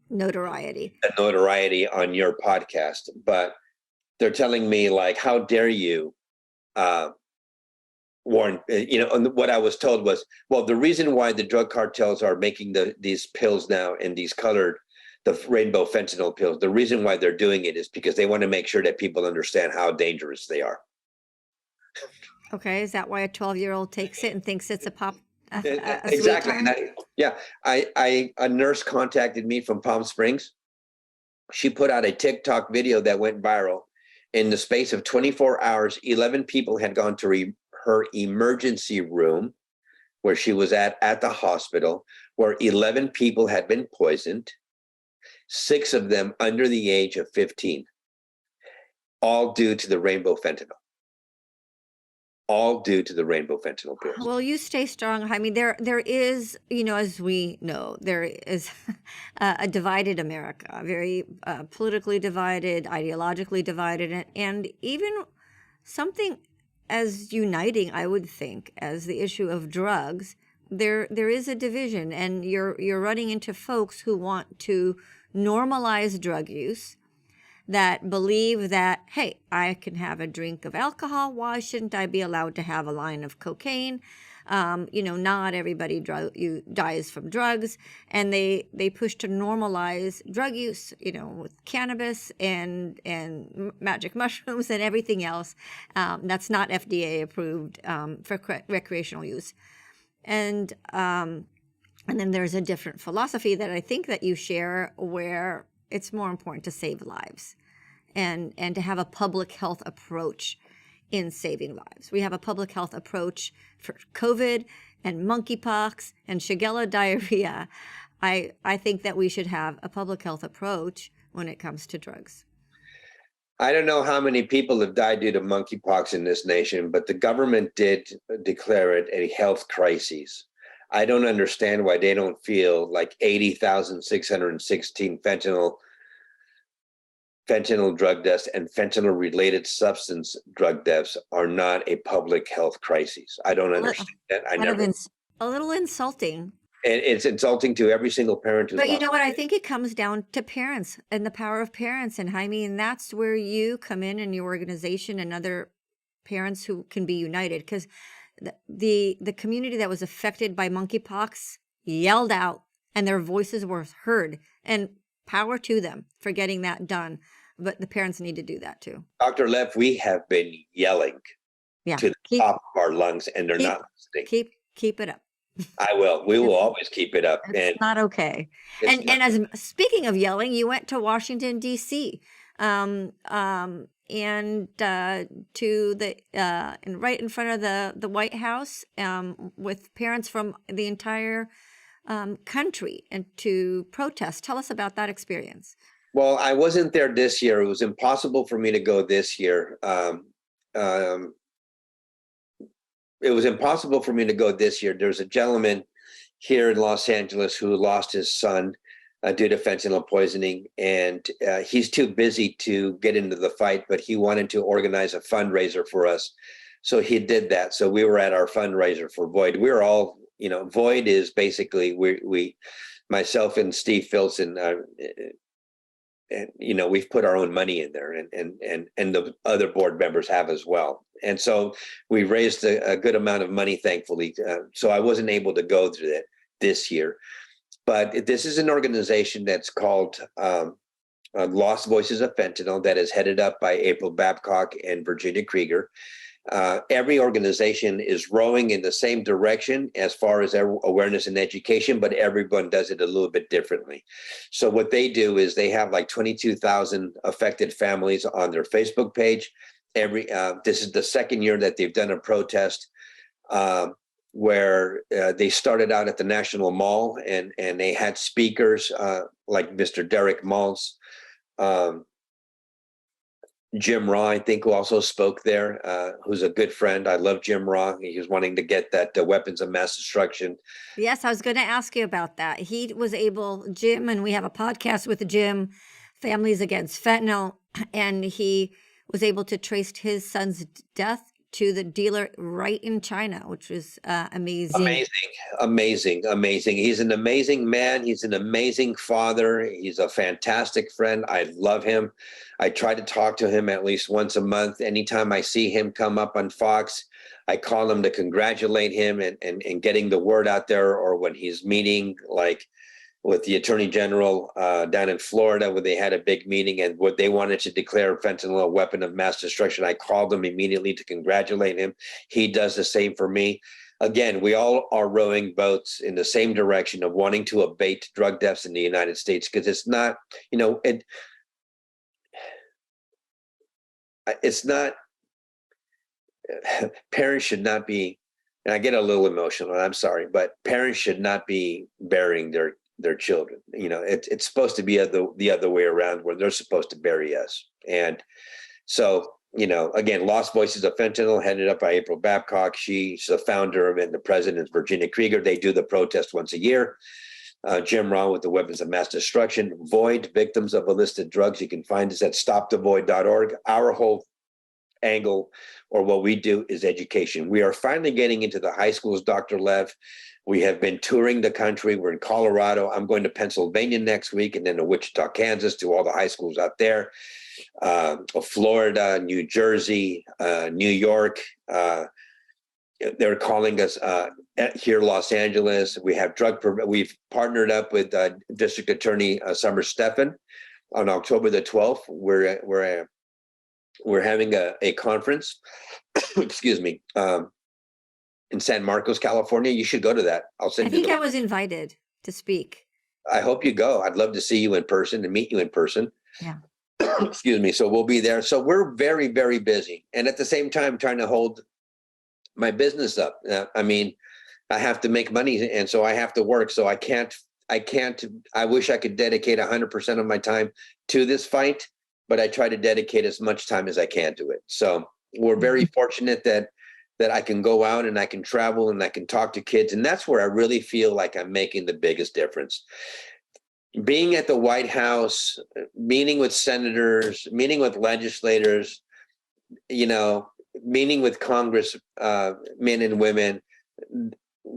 notoriety on your podcast, but they're telling me, like, how dare you warn, and what I was told was, well, the reason why the drug cartels are making these pills now in these colored, the rainbow fentanyl pills, the reason why they're doing it is because they want to make sure that people understand how dangerous they are. Okay, is that why a 12-year-old takes it and thinks it's a exactly? A nurse contacted me from Palm Springs. She put out a TikTok video that went viral. In the space of 24 hours, 11 people had gone to her emergency room where she was at the hospital, where 11 people had been poisoned, 6 of them under the age of 15, all due to the rainbow fentanyl. All due to the rainbow fentanyl pills. Well, you stay strong. I mean, there is, as we know, there is a divided America, very politically divided, ideologically divided, and even something as uniting, I would think, as the issue of drugs. There is a division, and you're running into folks who want to normalize drug use, that believe that, hey, I can have a drink of alcohol. Why shouldn't I be allowed to have a line of cocaine? Not everybody dies from drugs. And they push to normalize drug use, with cannabis and magic mushrooms and everything else that's not FDA approved for recreational use. And then there's a different philosophy that I think that you share, where it's more important to save lives and to have a public health approach in saving lives. We have a public health approach for COVID and monkeypox and Shigella diarrhea. I think that we should have a public health approach when it comes to drugs. I don't know how many people have died due to monkeypox in this nation, but the government did declare it a health crisis. I don't understand why they don't feel like 80,616 fentanyl drug deaths and fentanyl-related substance drug deaths are not a public health crisis. I don't understand that. A little insulting. And it's insulting to every single parent. But you know what? I think it comes down to parents and the power of parents. And Jaime, and that's where you come in and your organization and other parents who can be united. Because the community that was affected by monkeypox yelled out and their voices were heard. And power to them for getting that done. But the parents need to do that too. Dr. Lev, we have been yelling to the top of our lungs, and they're not listening. Keep it up. I will. We will always keep it up. It's not okay. And as speaking of yelling, you went to Washington, D.C. And to the right in front of the White House with parents from the entire country and to protest. Tell us about that experience. Well, I wasn't there this year. It was impossible for me to go this year. It was impossible for me to go this year. There's a gentleman here in Los Angeles who lost his son due to fentanyl poisoning. And he's too busy to get into the fight, but he wanted to organize a fundraiser for us. So he did that. So we were at our fundraiser for V.O.I.D. We were all, V.O.I.D is basically, we myself and Steve Filson, and we've put our own money in there, and the other board members have as well. And so we raised a good amount of money, thankfully. So I wasn't able to go through it this year. But this is an organization that's called Lost Voices of Fentanyl, that is headed up by April Babcock and Virginia Krieger. Every organization is rowing in the same direction as far as awareness and education, but everyone does it a little bit differently. So what they do is they have like 22,000 affected families on their Facebook page. This is the second year that they've done a protest where they started out at the National Mall, and they had speakers like Mr. Derek Maltz, Jim Raw, I think, who also spoke there, who's a good friend. I love Jim Raw. He was wanting to get that weapons of mass destruction. Yes, I was going to ask you about that. He was able, Jim, and we have a podcast with Jim, Families Against Fentanyl, and he was able to trace his son's death to the dealer right in China, which was amazing. Amazing. He's an amazing man. He's an amazing father. He's a fantastic friend. I love him. I try to talk to him at least once a month. Anytime I see him come up on Fox, I call him to congratulate him and getting the word out there, or when he's meeting, like with the Attorney General down in Florida, where they had a big meeting and what they wanted to declare fentanyl a weapon of mass destruction. I called him immediately to congratulate him. He does the same for me. Again, we all are rowing boats in the same direction of wanting to abate drug deaths in the United States, because it's not, it's not, parents should not be, and I get a little emotional, I'm sorry, but parents should not be burying their children. It's supposed to be the other way around, where they're supposed to bury us. And so, again, Lost Voices of Fentanyl, headed up by April Babcock. She's the founder of it, and the president is Virginia Krieger. They do the protest once a year. Jim Raw with the weapons of mass destruction. V.O.I.D, Victims of Illicit Drugs. You can find us at stopthevoid.org. Our whole angle, or what we do, is education. We are finally getting into the high schools, Dr. Lev. We have been touring the country. We're in Colorado. I'm going to Pennsylvania next week, and then to Wichita, Kansas, to all the high schools out there. Florida, New Jersey, New York. They're calling us here, Los Angeles. We have we've partnered up with District Attorney Summer Stephan on October the 12th. We're having a conference, excuse me, in San Marcos, California. You should go to that. I'll send you. I think I was invited to speak. I hope you go. I'd love to see you in person and meet you in person. Yeah. Excuse me. So we'll be there. So we're very, very busy, and at the same time trying to hold my business up. I have to make money, and so I have to work. So I can't, I wish I could dedicate 100% of my time to this fight, but I try to dedicate as much time as I can to it. So we're very fortunate that I can go out and I can travel and I can talk to kids. And that's where I really feel like I'm making the biggest difference. Being at the White House, meeting with senators, meeting with legislators, meeting with Congress, men and women,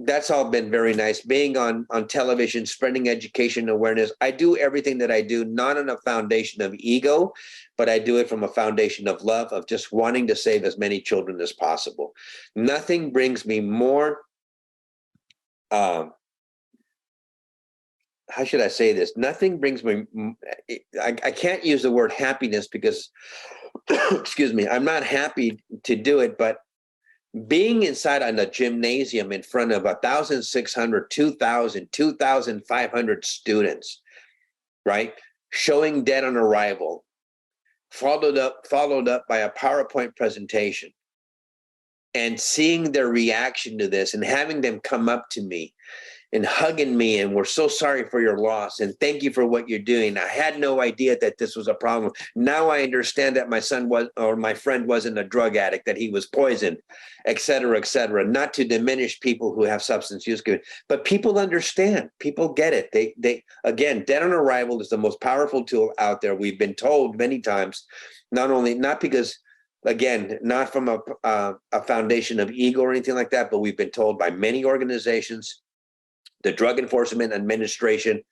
that's all been very nice. Being on television, spreading education awareness. I do everything that I do, not on a foundation of ego, but I do it from a foundation of love, of just wanting to save as many children as possible. Nothing brings me more, how should I say this? Nothing brings me, I can't use the word happiness because, excuse me, I'm not happy to do it, but being inside on a gymnasium in front of 1,600, 2,000, 2,500 students, right? Showing dead on arrival, followed up by a PowerPoint presentation, and seeing their reaction to this and having them come up to me and hugging me, and we're so sorry for your loss, and thank you for what you're doing. I had no idea that this was a problem. Now I understand that my son was, or my friend wasn't a drug addict, that he was poisoned, et cetera, et cetera. Not to diminish people who have substance use, but people understand. People get it. They again, dead on arrival is the most powerful tool out there. We've been told many times, not because, again, not from a foundation of ego or anything like that, but we've been told by many organizations, the Drug Enforcement Administration,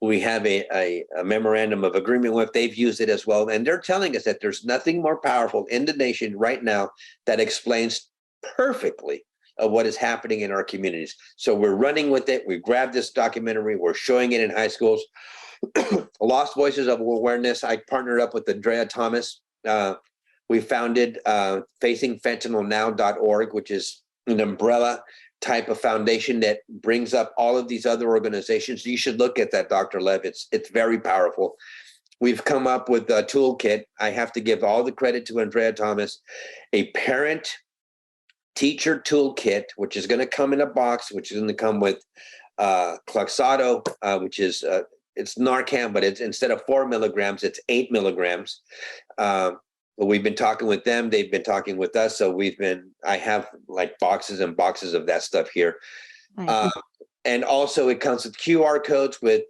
we have a memorandum of agreement with, they've used it as well. And they're telling us that there's nothing more powerful in the nation right now that explains perfectly of what is happening in our communities. So we're running with it. We grabbed this documentary. We're showing it in high schools. Lost Voices of Awareness. I partnered up with Andrea Thomas. We founded facingfentanylnow.org, which is an umbrella type of foundation that brings up all of these other organizations. You should look at that, Dr. Lev. It's very powerful. We've come up with a toolkit. I have to give all the credit to Andrea Thomas, a parent teacher toolkit, which is going to come in a box, which is going to come with Cloxado, which is it's Narcan, but it's instead of 4 milligrams, it's 8 milligrams. We've been talking with them. They've been talking with us. So I have like boxes and boxes of that stuff here. Right. And also it comes with QR codes with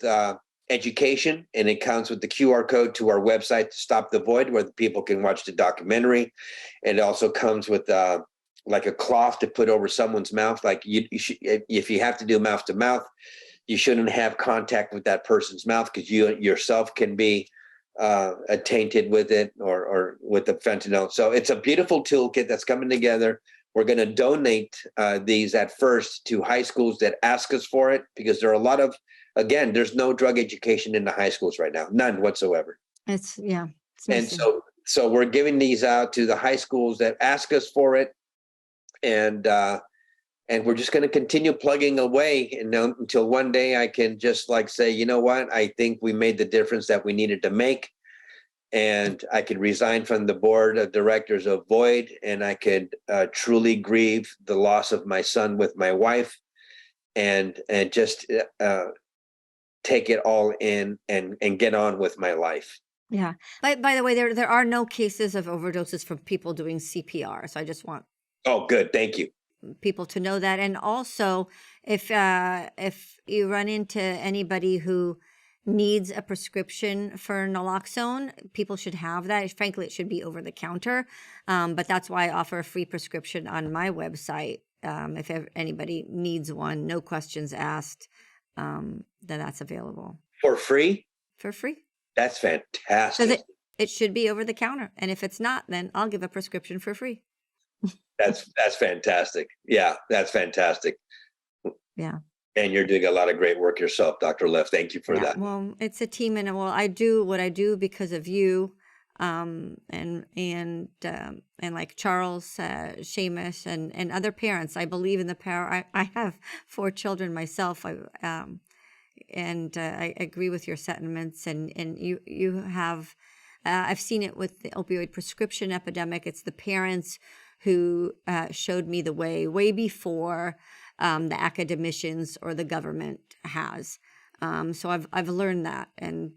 education, and it comes with the QR code to our website to Stop the Void, where the people can watch the documentary. It also comes with like a cloth to put over someone's mouth. Like if you have to do mouth to mouth, you shouldn't have contact with that person's mouth, because you yourself can be tainted with it or with the fentanyl. So it's a beautiful toolkit that's coming together. We're going to donate these at first to high schools that ask us for it, because there are a lot of, again, there's no drug education in the high schools right now, none whatsoever. It's And missing. so we're giving these out to the high schools that ask us for it, and we're just going to continue plugging away, and until one day I can just like say, you know what, I think we made the difference that we needed to make, and I could resign from the board of directors of V.O.I.D, and I could truly grieve the loss of my son with my wife, and just take it all in and get on with my life. Yeah. By the way, there are no cases of overdoses from people doing CPR. So I just want Oh, good. Thank you. people to know that. And also, if you run into anybody who needs a prescription for naloxone, people should have that. Frankly, it should be over the counter. But that's why I offer a free prescription on my website. If anybody needs one, no questions asked, then that's available For free? for free. That's Because fantastic. it should be over the counter. And if it's not, then I'll give a prescription for free. That's fantastic. Yeah, that's fantastic. Yeah. And you're doing a lot of great work yourself, Dr. Leff. Thank you for Yeah. that. Well, it's a team, and I do what I do because of you, and like Charles, Seamus, and other parents. I believe in the power. I have 4 children myself. I agree with your sentiments, and you have. I've seen it with the opioid prescription epidemic. It's the parents who showed me the way before the academicians or the government has. So I've learned that, and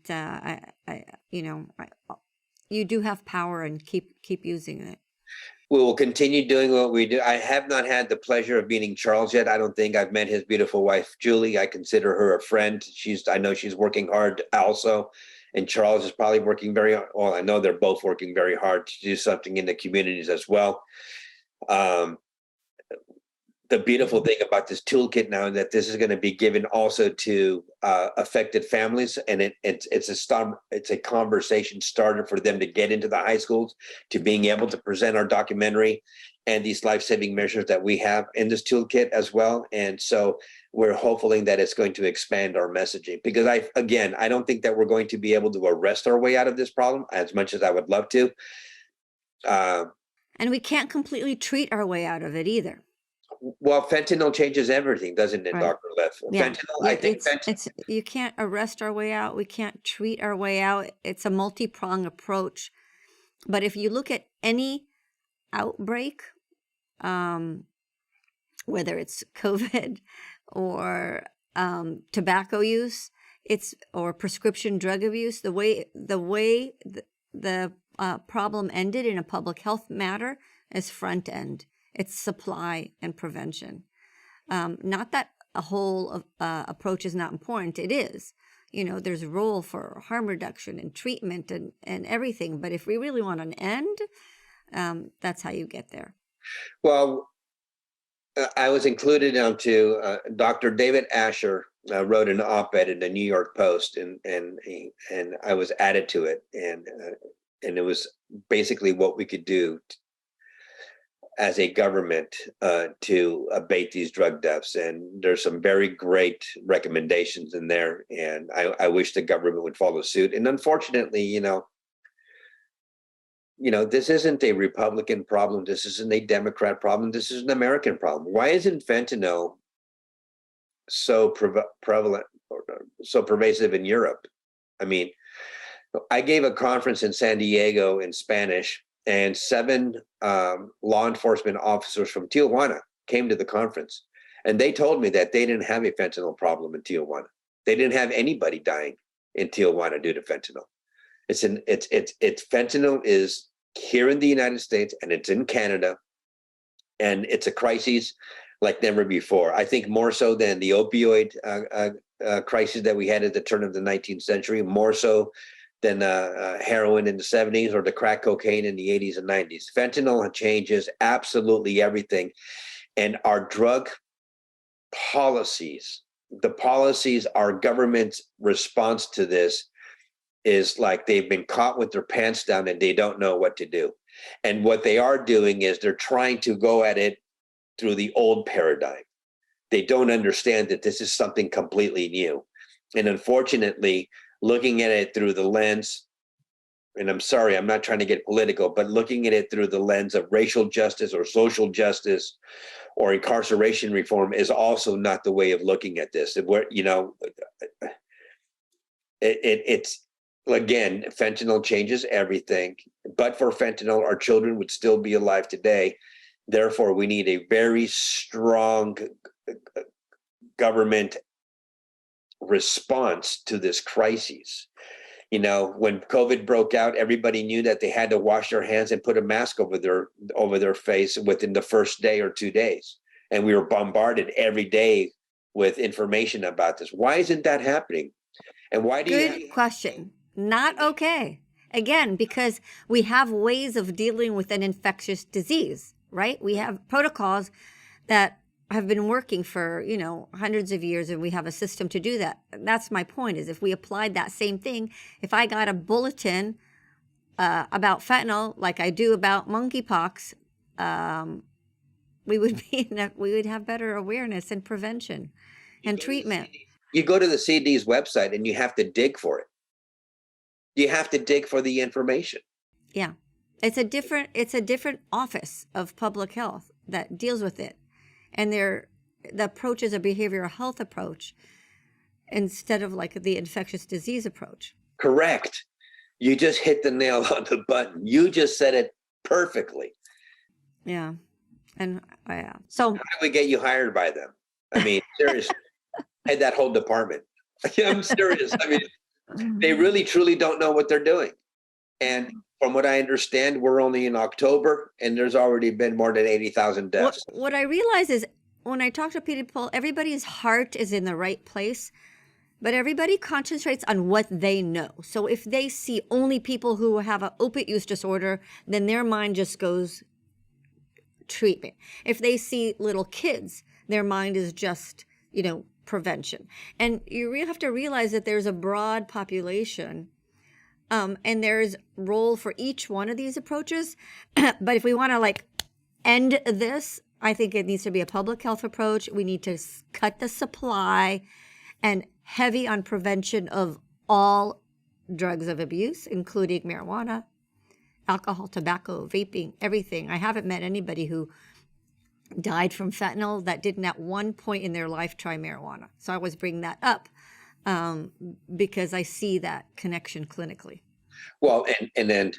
you do have power, and keep using it. We will continue doing what we do. I have not had the pleasure of meeting Charles yet. I don't think I've met his beautiful wife, Julie. I consider her a friend. I know she's working hard also. And Charles is probably working well, I know they're both working very hard to do something in the communities as well. The beautiful thing about this toolkit now is that this is going to be given also to affected families, and it's a conversation starter for them to get into the high schools, to being able to present our documentary and these life-saving measures that we have in this toolkit as well. And so we're hoping that it's going to expand our messaging, because I don't think that we're going to be able to arrest our way out of this problem as much as I would love to. And we can't completely treat our way out of it either. Well, fentanyl changes everything, doesn't it, Right. Dr. Leff? Yeah. Fentanyl, I think it's you can't arrest our way out. We can't treat our way out. It's a multi-pronged approach. But if you look at any outbreak, whether it's COVID or tobacco use, or prescription drug abuse. The way the problem ended in a public health matter is front end. It's supply and prevention. Not that a whole approach is not important. It is. There's a role for harm reduction and treatment and everything. But if we really want an end, that's how you get there. Well, I was included onto Dr. David Asher wrote an op-ed in the New York Post, and I was added to it, and it was basically what we could do as a government to abate these drug deaths. And there's some very great recommendations in there, and I wish the government would follow suit. And unfortunately, this isn't a Republican problem. This isn't a Democrat problem. This is an American problem. Why isn't fentanyl so prevalent or so pervasive in Europe? I mean, I gave a conference in San Diego in Spanish, and 7 law enforcement officers from Tijuana came to the conference, and they told me that they didn't have a fentanyl problem in Tijuana. They didn't have anybody dying in Tijuana due to fentanyl. It's fentanyl is here in the United States, and it's in Canada, and it's a crisis like never before. I think more so than the opioid crisis that we had at the turn of the 19th century, more so than heroin in the 70s or the crack cocaine in the 80s and 90s. Fentanyl changes absolutely everything. And our drug policies, our government's response to this is like they've been caught with their pants down and they don't know what to do. And what they are doing is they're trying to go at it through the old paradigm. They don't understand that this is something completely new. And unfortunately, looking at it through the lens, and I'm sorry, I'm not trying to get political, but looking at it through the lens of racial justice or social justice or incarceration reform is also not the way of looking at this. It's again, fentanyl changes everything, but for fentanyl, our children would still be alive today. Therefore, we need a very strong government response to this crisis. When COVID broke out, everybody knew that they had to wash their hands and put a mask over their face within the first day or 2 days. And we were bombarded every day with information about this. Why isn't that happening? And why do Good question. Not okay. Again, because we have ways of dealing with an infectious disease, right? We have protocols that have been working for, hundreds of years, and we have a system to do that. That's my point, is if we applied that same thing, if I got a bulletin about fentanyl like I do about monkeypox, we would have better awareness and prevention and treatment. You go to the CD's website and you have to dig for it. You have to dig for the information. Yeah. It's a different office of public health that deals with it. And the approach is a behavioral health approach instead of like the infectious disease approach. Correct. You just hit the nail on the button. You just said it perfectly. Yeah. And yeah. So how do we get you hired by them? I mean, seriously, head that whole department. I'm serious. I mean, they really truly don't know what they're doing. And from what I understand, we're only in October and there's already been more than 80,000 deaths. What I realize is when I talk to people, everybody's heart is in the right place, but everybody concentrates on what they know. So if they see only people who have an opiate use disorder, then their mind just goes treatment. If they see little kids, their mind is just, prevention. And you really have to realize that there's a broad population, and there's role for each one of these approaches. But if we want to end this, I think it needs to be a public health approach. We need to cut the supply and heavy on prevention of all drugs of abuse, including marijuana, alcohol, tobacco, vaping, everything. I haven't met anybody who died from fentanyl that didn't at one point in their life try marijuana. So I always bring that up because I see that connection clinically. Well, and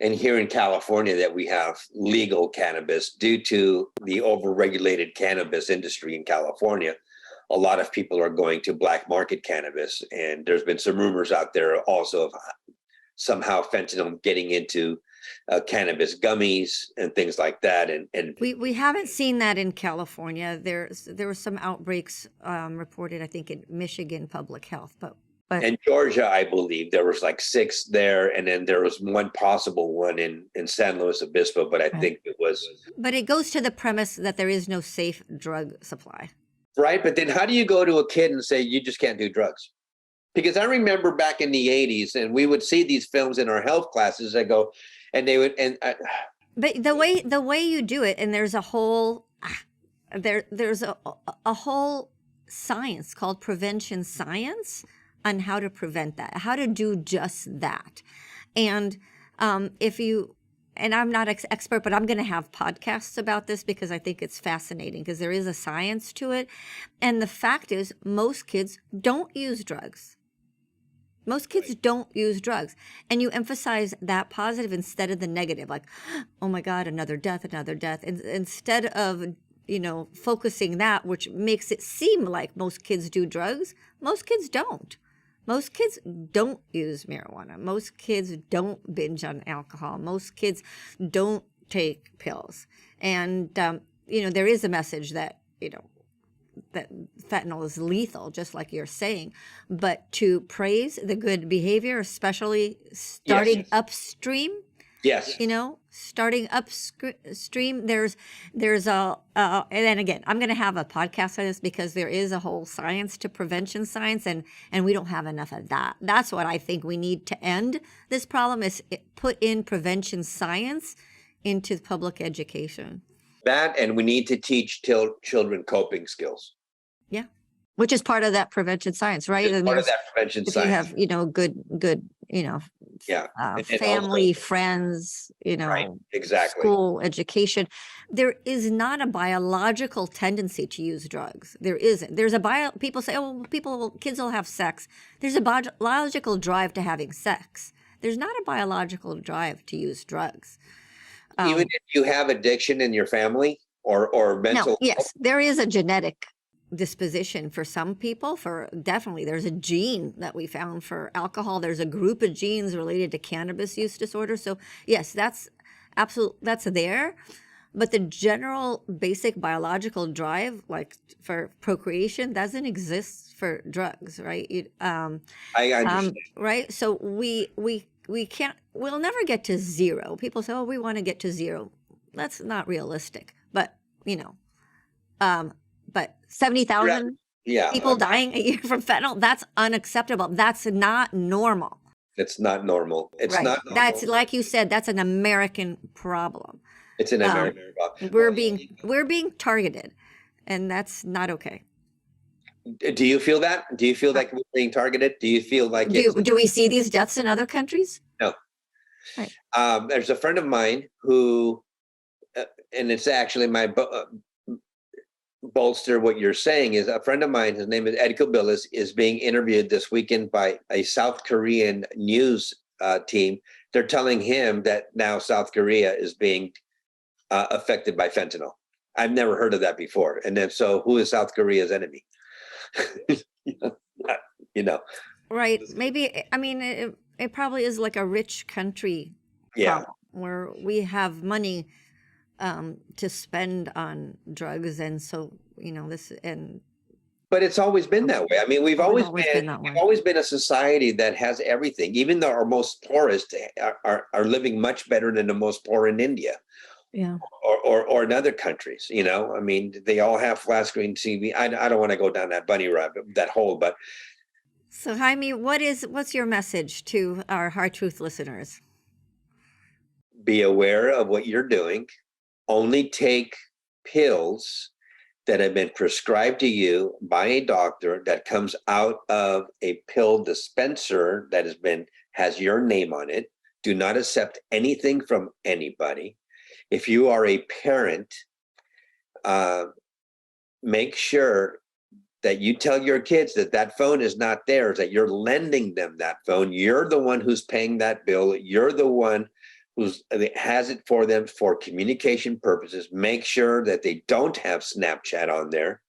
here in California that we have legal cannabis due to the overregulated cannabis industry in California. a lot of people are going to black market cannabis. And there's been some rumors out there also of somehow fentanyl getting into cannabis gummies and things like that. And we haven't seen that in California. There were some outbreaks reported, I think, in Michigan Public Health, but and Georgia, I believe there was like 6 there, and then there was one possible one in San Luis Obispo, but I think it was. But it goes to the premise that there is no safe drug supply. Right, but then how do you go to a kid and say you just can't do drugs? Because I remember back in the 80s, and we would see these films in our health classes. I go, and they would, but the way you do it, and there's a whole there's a whole science called prevention science on how to prevent that, how to do just that. And if you, and I'm not expert, but I'm going to have podcasts about this because I think it's fascinating because there is a science to it. And the fact is, most kids don't use drugs. Most kids don't use drugs. And you emphasize that positive instead of the negative, like, oh my God, another death. And instead of, focusing that, which makes it seem like most kids do drugs, most kids don't. Most kids don't use marijuana. Most kids don't binge on alcohol. Most kids don't take pills. And, there is a message that, that fentanyl is lethal, just like you're saying. But to praise the good behavior, especially starting upstream, yes, starting upstream, there's a, and then again, I'm going to have a podcast on this because there is a whole science to prevention science, and we don't have enough of that. That's what I think we need to end this problem is put in prevention science into public education. That, and we need to teach children coping skills. Yeah. Which is part of that prevention science, right? Part of that prevention science. If you have, good, family, also, friends, right, exactly. School, education. There is not a biological tendency to use drugs. There isn't. There's people say, kids will have sex. There's a biological drive to having sex. There's not a biological drive to use drugs. Even if you have addiction in your family or mental. No, yes, there is a genetic disposition for some people. Definitely, there's a gene that we found for alcohol. There's a group of genes related to cannabis use disorder. So yes, that's there. But the general basic biological drive, like for procreation, doesn't exist for drugs, right? I understand. Right. So we'll never get to zero. People say, we want to get to zero. That's not realistic. But, but 70,000 people dying a year from fentanyl, that's unacceptable. That's not normal. It's not normal. It's not normal. That's, like you said, that's an American problem. It's an American problem. We're being targeted, and that's not okay. Do you feel that? Do you feel like we're being targeted? Do you feel like do we see these deaths in other countries? No. Right. There's a friend of mine who, and it's actually my bolster what you're saying, is a friend of mine, his name is Ed Kubilis, is being interviewed this weekend by a South Korean news team. They're telling him that now South Korea is being affected by fentanyl. I've never heard of that before. And then, so who is South Korea's enemy? Right. Maybe, it probably is like a rich country problem where we have money to spend on drugs. And so, but it's always been that way. We've always been a society that has everything. Even though our most poorest are living much better than the most poor in India. Yeah. Or in other countries, they all have flat screen TV. I don't want to go down that bunny rabbit, that hole, but. So Jaime, what's your message to our Hard Truth listeners? Be aware of what you're doing. Only take pills that have been prescribed to you by a doctor, that comes out of a pill dispenser that has your name on it. Do not accept anything from anybody. If you are a parent, make sure that you tell your kids that phone is not theirs, that you're lending them that phone. You're the one who's paying that bill. You're the one who has it for them for communication purposes. Make sure that they don't have Snapchat on there.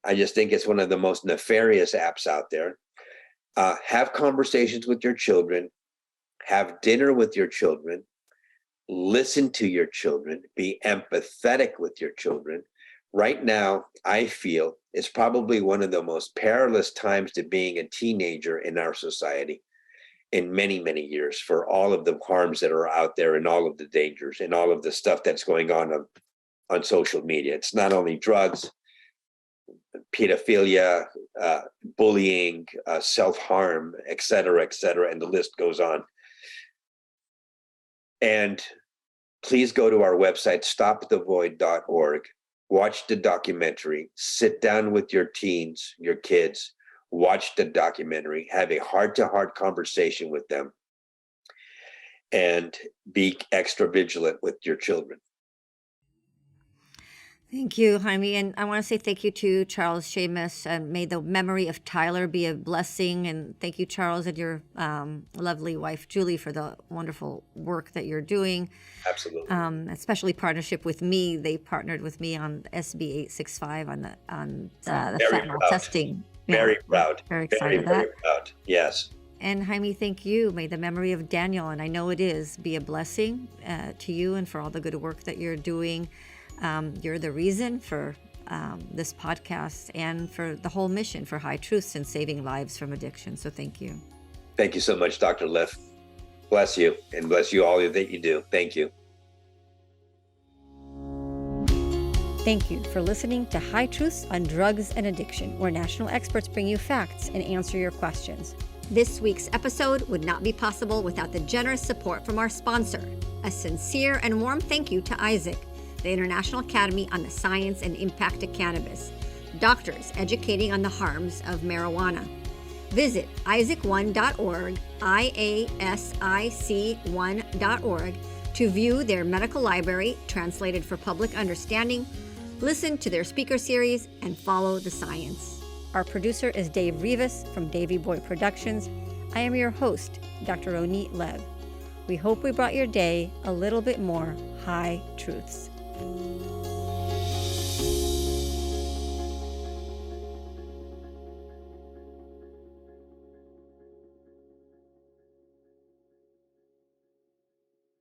I just think it's one of the most nefarious apps out there. Have conversations with your children, have dinner with your children, listen to your children, be empathetic with your children. Right now, I feel it's probably one of the most perilous times to being a teenager in our society in many, many years, for all of the harms that are out there and all of the dangers and all of the stuff that's going on social media. It's not only drugs, pedophilia, bullying, self-harm, et cetera, and the list goes on. And please go to our website, stopthevoid.org, watch the documentary, sit down with your teens, your kids, watch the documentary, have a heart-to-heart conversation with them, and be extra vigilant with your children. Thank you, Jaime. And I want to say thank you to Charles Seamus, and may the memory of Tyler be a blessing. And thank you, Charles, and your lovely wife, Julie, for the wonderful work that you're doing. Absolutely. Especially partnership with me. They partnered with me on SB 865 on the fentanyl testing. Very proud. Very excited about that. Very proud. Yes. And Jaime, thank you. May the memory of Daniel, and I know it is, be a blessing to you and for all the good work that you're doing. You're the reason for this podcast and for the whole mission for High Truths and saving lives from addiction. So thank you. Thank you so much, Dr. Leff. Bless you, and bless you all that you do. Thank you. Thank you for listening to High Truths on Drugs and Addiction, where national experts bring you facts and answer your questions. This week's episode would not be possible without the generous support from our sponsor. A sincere and warm thank you to Isaac, the International Academy on the Science and Impact of Cannabis, doctors educating on the harms of marijuana. Visit isaac1.org, IASIC1.org, to view their medical library, translated for public understanding, listen to their speaker series, and follow the science. Our producer is Dave Rivas from Davey Boy Productions. I am your host, Dr. Ronit Lev. We hope we brought your day a little bit more high truths.